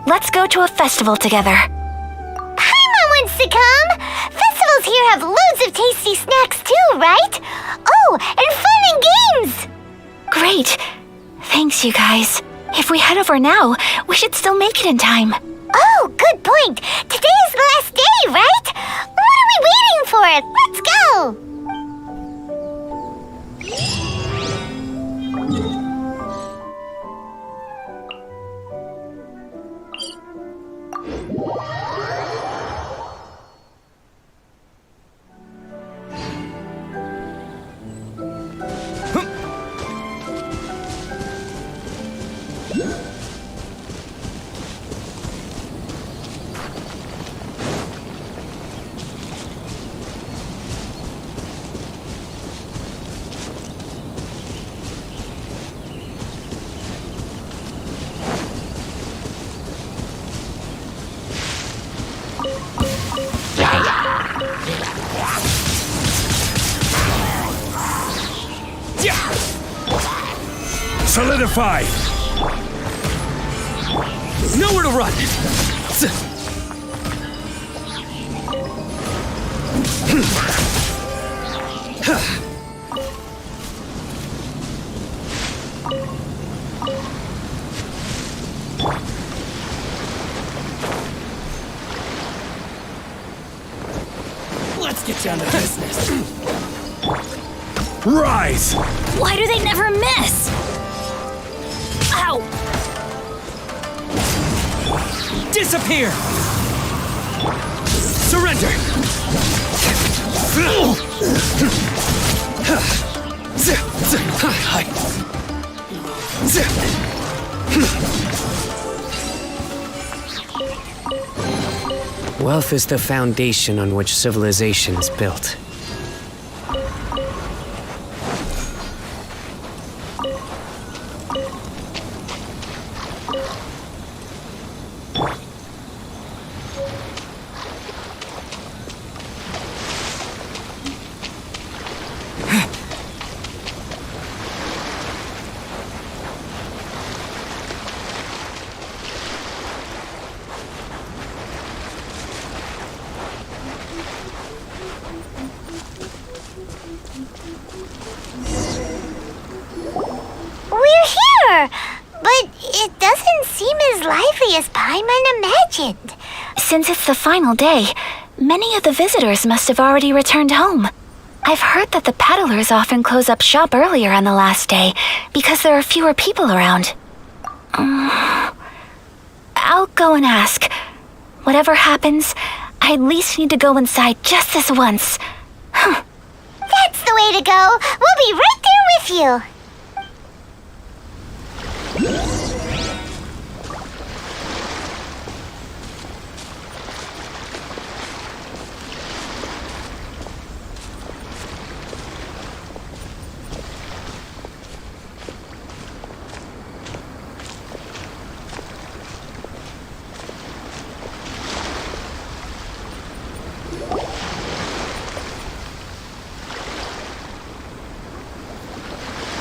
Let's go to a festival together. Paimon wants to come! Festivals here have loads of tasty snacks too, right? Oh, and fun and games! Great. Thanks, you guys. If we head over now, we should still make it in time. Oh, good point. Today is the last day, right? What are we waiting for? Let's go! Solidify! Nowhere to run! Let's get down to business. Rise! Why do they never miss? Ow! Disappear! Surrender! Wealth is the foundation on which civilization is built. But it doesn't seem as lively as Paimon imagined. Since it's the final day, many of the visitors must have already returned home. I've heard that the peddlers often close up shop earlier on the last day because there are fewer people around. I'll go and ask. Whatever happens, I at least need to go inside just this once. That's the way to go. We'll be right there with you.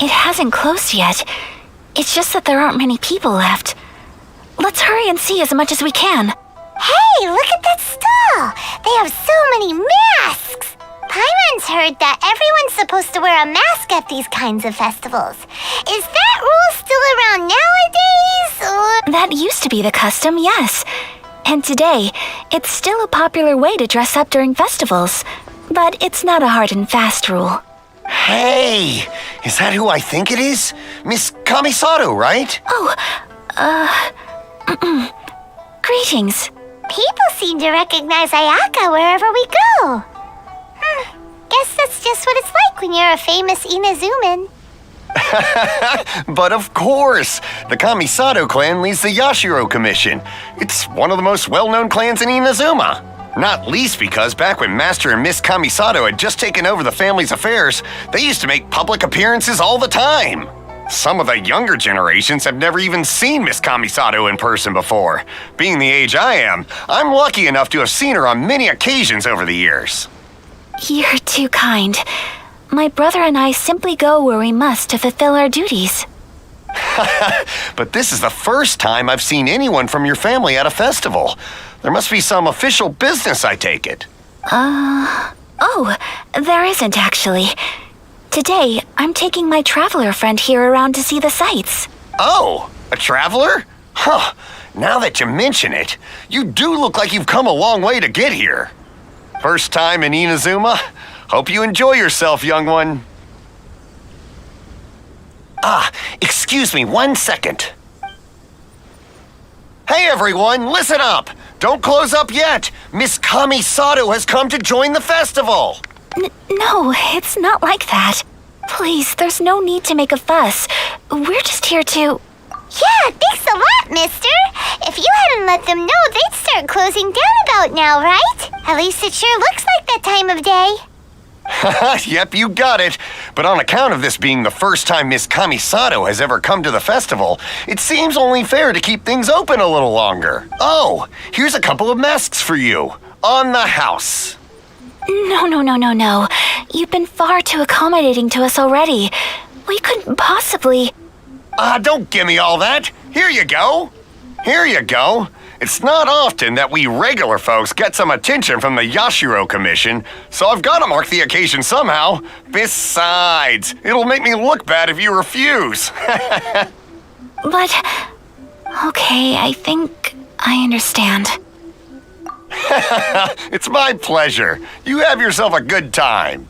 It hasn't closed yet. It's just that there aren't many people left. Let's hurry and see as much as we can. Hey, look at that stall! They have so many masks! Paimon's heard that everyone's supposed to wear a mask at these kinds of festivals. Is that rule still around nowadays, or...? That used to be the custom, yes. And today, it's still a popular way to dress up during festivals. But it's not a hard and fast rule. Hey! Is that who I think it is? Miss Kamisato, right? Greetings. People seem to recognize Ayaka wherever we go. Guess that's just what it's like when you're a famous Inazuman. But of course! The Kamisato clan leads the Yashiro Commission. It's one of the most well-known clans in Inazuma. Not least because back when Master and Miss Kamisato had just taken over the family's affairs, they used to make public appearances all the time. Some of the younger generations have never even seen Miss Kamisato in person before. Being the age I am, I'm lucky enough to have seen her on many occasions over the years. You're too kind. My brother and I simply go where we must to fulfill our duties. But this is the first time I've seen anyone from your family at a festival. There must be some official business, I take it. Oh, there isn't actually. Today, I'm taking my traveler friend here around to see the sights. Oh, a traveler? Huh, now that you mention it, you do look like you've come a long way to get here. First time in Inazuma? Hope you enjoy yourself, young one. Excuse me 1 second. Hey everyone, listen up! Don't close up yet! Miss Kamisato has come to join the festival! No, it's not like that. Please, there's no need to make a fuss. We're just here to... Yeah, thanks a lot, mister. If you hadn't let them know, they'd start closing down about now, right? At least it sure looks like that time of day. Yep, you got it. But on account of this being the first time Miss Kamisato has ever come to the festival, it seems only fair to keep things open a little longer. Oh, here's a couple of masks for you. On the house. No. You've been far too accommodating to us already. We couldn't possibly... Don't give me all that. Here you go. Here you go. It's not often that we regular folks get some attention from the Yashiro Commission, so I've got to mark the occasion somehow. Besides, it'll make me look bad if you refuse. But... Okay, I think I understand. It's my pleasure. You have yourself a good time.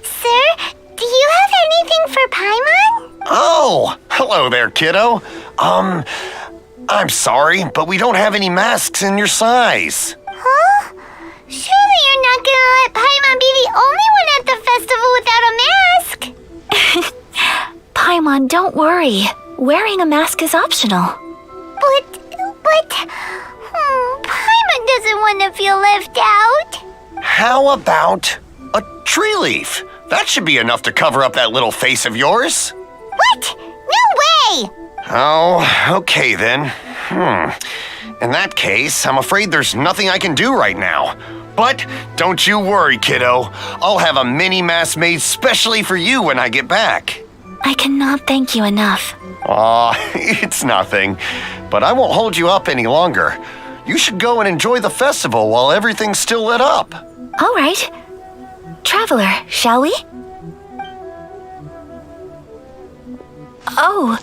Sir, do you have anything for Paimon? Oh, hello there, kiddo. I'm sorry, but we don't have any masks in your size. Huh? Surely you're not gonna let Paimon be the only one at the festival without a mask? Paimon, don't worry. Wearing a mask is optional. But... Paimon doesn't want to feel left out. How about a tree leaf? That should be enough to cover up that little face of yours. What? No way! Oh, okay then. In that case, I'm afraid there's nothing I can do right now. But don't you worry, kiddo. I'll have a mini mask made specially for you when I get back. I cannot thank you enough. Aw, it's nothing. But I won't hold you up any longer. You should go and enjoy the festival while everything's still lit up. All right. Traveler, shall we? Oh,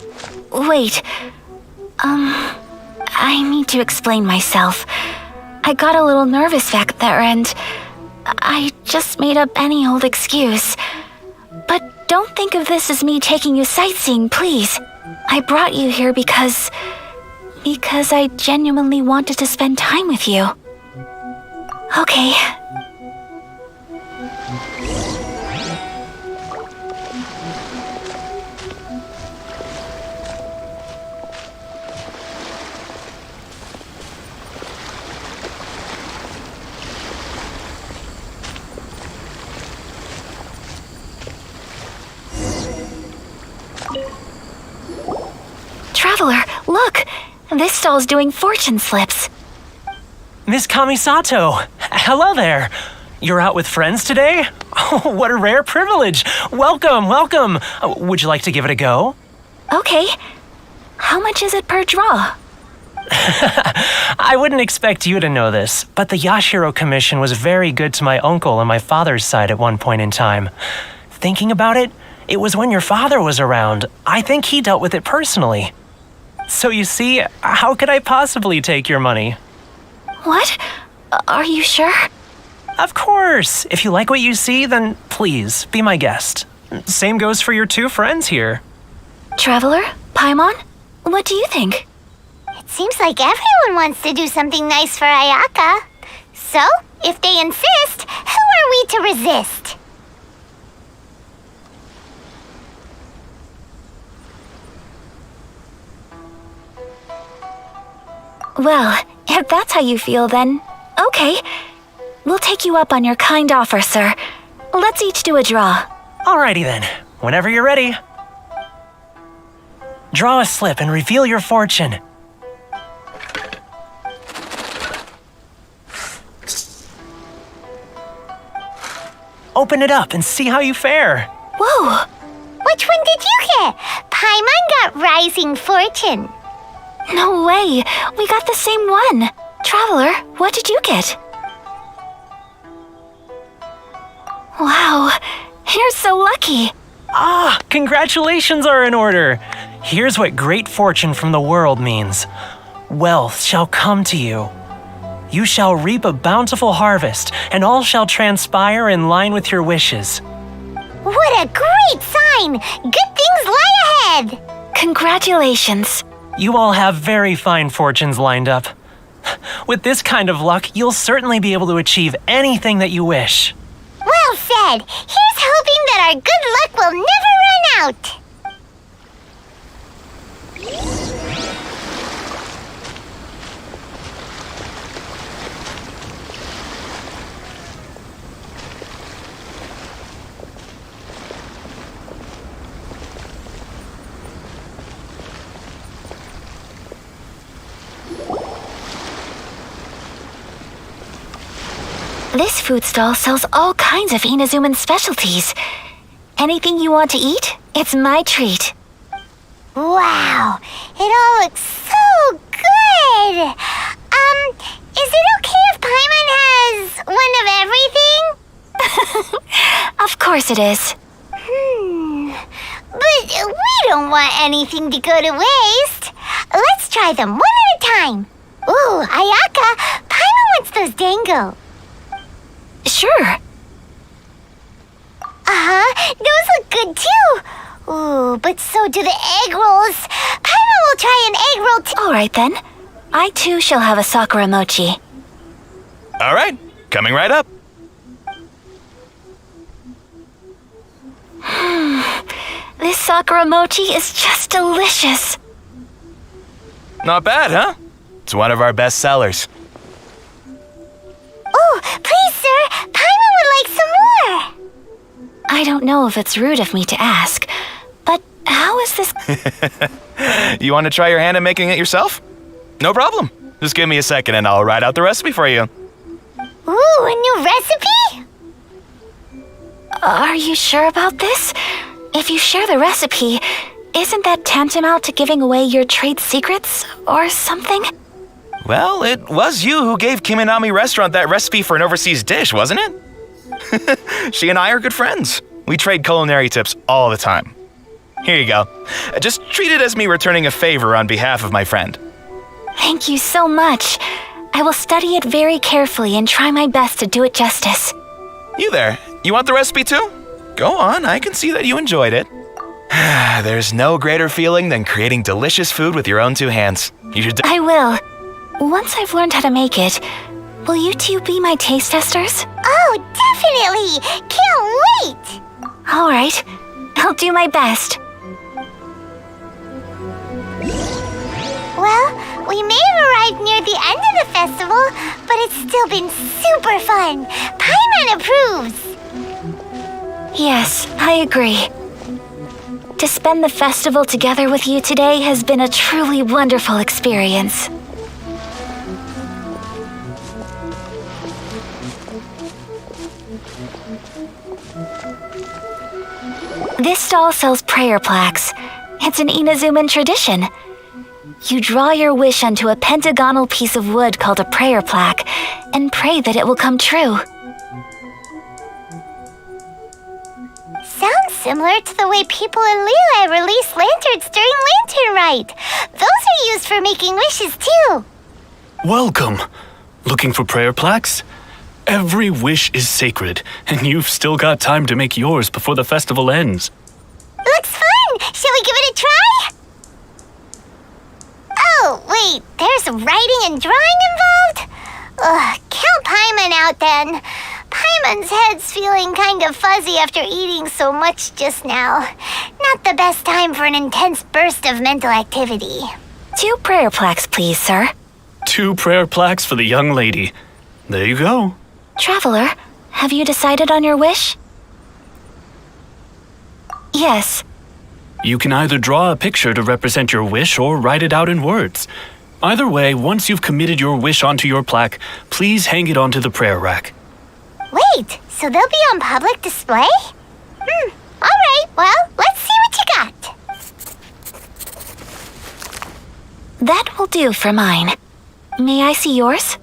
wait. I need to explain myself. I got a little nervous back there and I just made up any old excuse. But don't think of this as me taking you sightseeing, please. I brought you here because I genuinely wanted to spend time with you. Okay. Traveler, look! This stall's doing fortune slips. Miss Kamisato! Hello there! You're out with friends today? Oh, what a rare privilege! Welcome! Would you like to give it a go? Okay. How much is it per draw? I wouldn't expect you to know this, but the Yashiro Commission was very good to my uncle on my father's side at one point in time. Thinking about it, it was when your father was around. I think he dealt with it personally. So you see, how could I possibly take your money? What? Are you sure? Of course! If you like what you see, then please, be my guest. Same goes for your two friends here. Traveler? Paimon? What do you think? It seems like everyone wants to do something nice for Ayaka. So, if they insist, who are we to resist? Well, if that's how you feel, then okay. We'll take you up on your kind offer, sir. Let's each do a draw. Alrighty then, whenever you're ready. Draw a slip and reveal your fortune. Open it up and see how you fare. Whoa! Which one did you get? Paimon got Rising Fortune. No way! We got the same one! Traveler, what did you get? Wow, you're so lucky! Ah, congratulations are in order! Here's what great fortune from the world means. Wealth shall come to you. You shall reap a bountiful harvest, and all shall transpire in line with your wishes. What a great sign! Good things lie ahead! Congratulations. You all have very fine fortunes lined up. With this kind of luck, you'll certainly be able to achieve anything that you wish. Well said! Here's hoping that our good luck will never run out! This food stall sells all kinds of Inazuman specialties. Anything you want to eat, it's my treat. Wow! It all looks so good! Is it okay if Paimon has one of everything? Of course it is. But we don't want anything to go to waste. Let's try them one at a time. Ooh, Ayaka, Paimon wants those dango. Sure. Those look good too. Ooh, but so do the egg rolls. Paimon will try an egg roll too. All right then. I too shall have a Sakura mochi. All right, coming right up. This Sakura mochi is just delicious. Not bad, huh? It's one of our best sellers. Oh, please, sir. Paimon would like some more. I don't know if it's rude of me to ask, but how is this? You want to try your hand at making it yourself? No problem. Just give me a second and I'll write out the recipe for you. Ooh, a new recipe? Are you sure about this? If you share the recipe, isn't that tantamount to giving away your trade secrets or something? Well, it was you who gave Kiminami Restaurant that recipe for an overseas dish, wasn't it? She and I are good friends. We trade culinary tips all the time. Here you go. Just treat it as me returning a favor on behalf of my friend. Thank you so much. I will study it very carefully and try my best to do it justice. You there, you want the recipe too? Go on, I can see that you enjoyed it. There's no greater feeling than creating delicious food with your own two hands. You should I will. Once I've learned how to make it, will you two be my taste testers? Oh, definitely! Can't wait! All right, I'll do my best. Well, we may have arrived near the end of the festival, but it's still been super fun. Paimon approves. Yes, I agree. To spend the festival together with you today has been a truly wonderful experience. This stall sells prayer plaques. It's an Inazuman tradition. You draw your wish onto a pentagonal piece of wood called a prayer plaque and pray that it will come true. Sounds similar to the way people in Liyue release lanterns during Lantern Rite. Those are used for making wishes too. Welcome. Looking for prayer plaques? Every wish is sacred, and you've still got time to make yours before the festival ends. Looks fun! Shall we give it a try? Oh, wait, there's writing and drawing involved? Ugh, count Paimon out then. Paimon's head's feeling kind of fuzzy after eating so much just now. Not the best time for an intense burst of mental activity. 2 prayer plaques, please, sir. 2 prayer plaques for the young lady. There you go. Traveler, have you decided on your wish? Yes. You can either draw a picture to represent your wish or write it out in words. Either way, once you've committed your wish onto your plaque, please hang it onto the prayer rack. Wait, so they'll be on public display? Alright, well, let's see what you got. That will do for mine. May I see yours?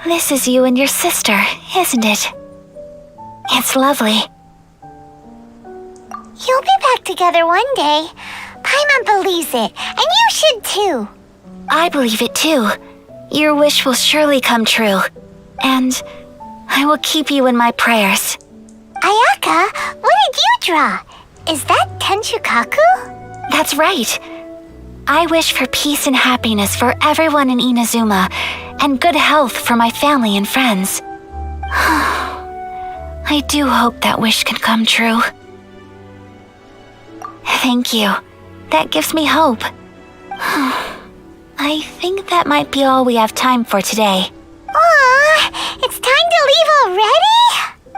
This is you and your sister, isn't it? It's lovely. You'll be back together one day. Paimon believes it, and you should too. I believe it too. Your wish will surely come true. And I will keep you in my prayers. Ayaka, what did you draw? Is that Tenshukaku? That's right. I wish for peace and happiness for everyone in Inazuma, and good health for my family and friends. I do hope that wish can come true. Thank you. That gives me hope. I think that might be all we have time for today. Aw, it's time to leave already?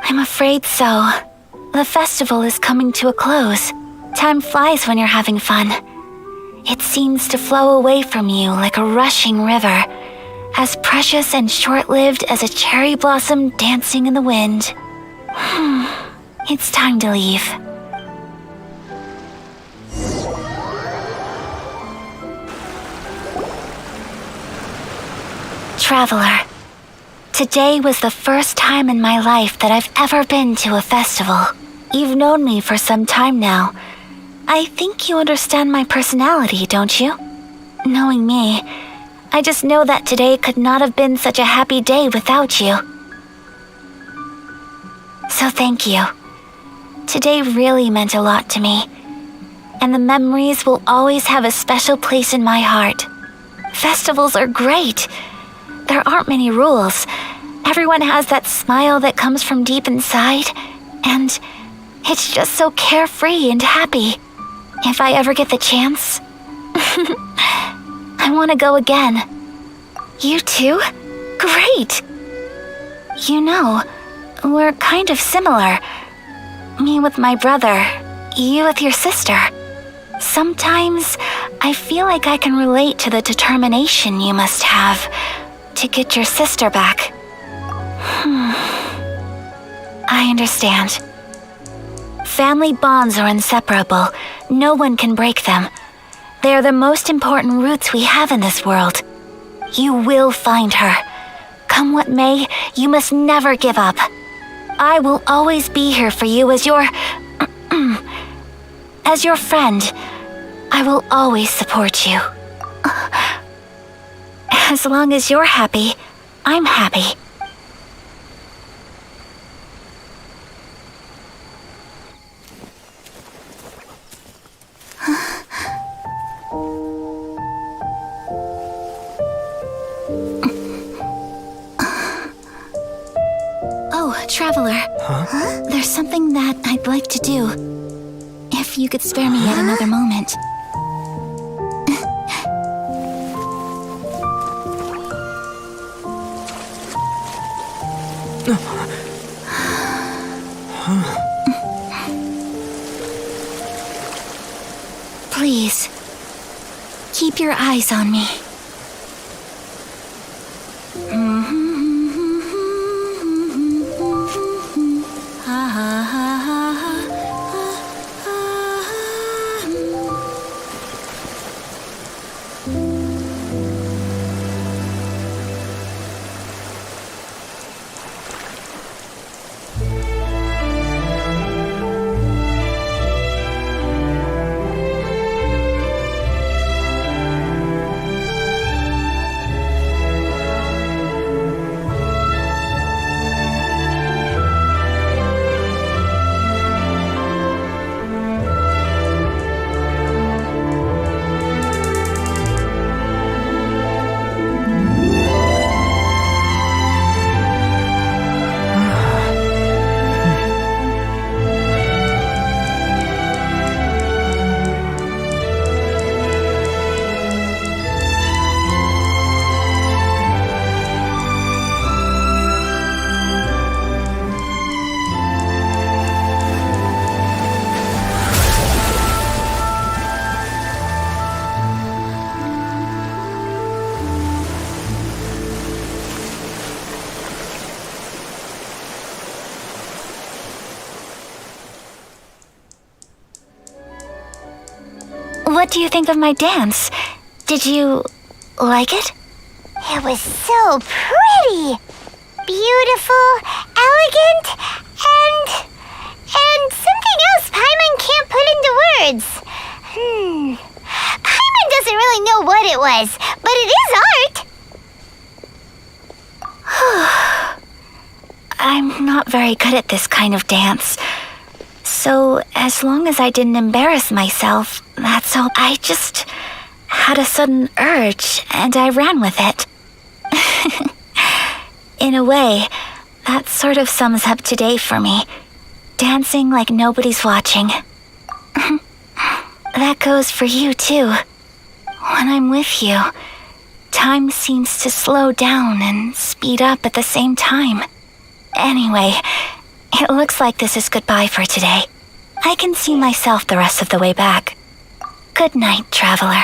I'm afraid so. The festival is coming to a close. Time flies when you're having fun. It seems to flow away from you like a rushing river, as precious and short-lived as a cherry blossom dancing in the wind. It's time to leave. Traveler, today was the first time in my life that I've ever been to a festival. You've known me for some time now. I think you understand my personality, don't you? Knowing me, I just know that today could not have been such a happy day without you. So thank you. Today really meant a lot to me, and the memories will always have a special place in my heart. Festivals are great. There aren't many rules. Everyone has that smile that comes from deep inside, and it's just so carefree and happy. If I ever get the chance, I want to go again. You too? Great! You know, we're kind of similar. Me with my brother, you with your sister. Sometimes I feel like I can relate to the determination you must have to get your sister back. I understand. Family bonds are inseparable. No one can break them. They are the most important roots we have in this world. You will find her. Come what may, you must never give up. I will always be here for you as your... as your friend. I will always support you. As long as you're happy, I'm happy. Oh, Traveler. Huh? There's something that I'd like to do. If you could spare me yet another moment. Please, keep your eyes on me. What do you think of my dance? Did you like it? It was so pretty. Beautiful, elegant, and something else Paimon can't put into words. Paimon doesn't really know what it was, but it is art. I'm not very good at this kind of dance. So, as long as I didn't embarrass myself, that's all. I just had a sudden urge, and I ran with it. In a way, that sort of sums up today for me. Dancing like nobody's watching. That goes for you, too. When I'm with you, time seems to slow down and speed up at the same time. Anyway, it looks like this is goodbye for today. I can see myself the rest of the way back. Good night, traveler.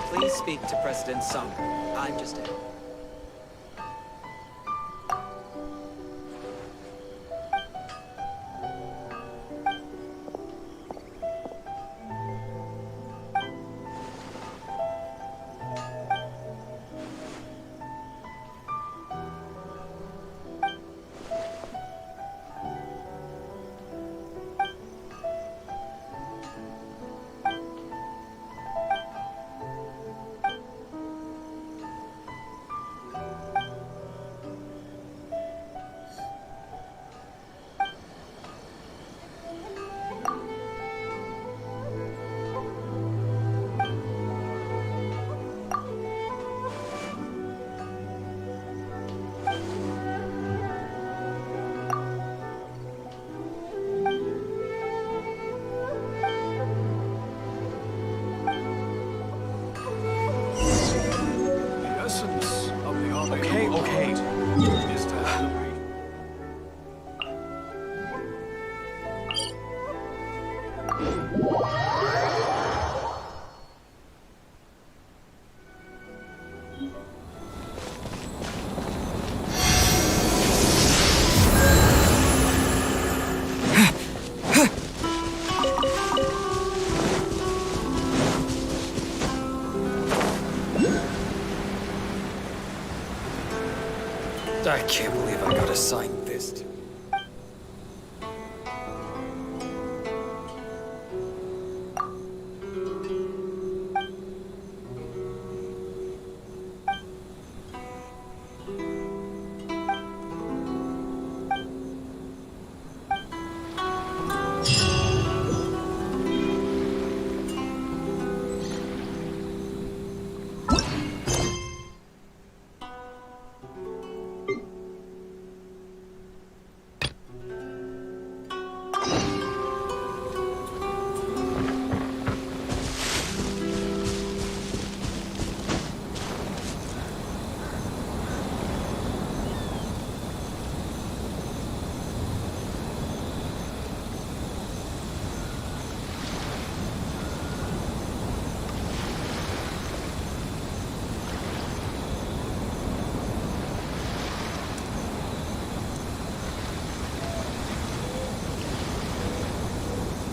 Please speak to President Sung. I'm just in. can't believe I gotta sign this.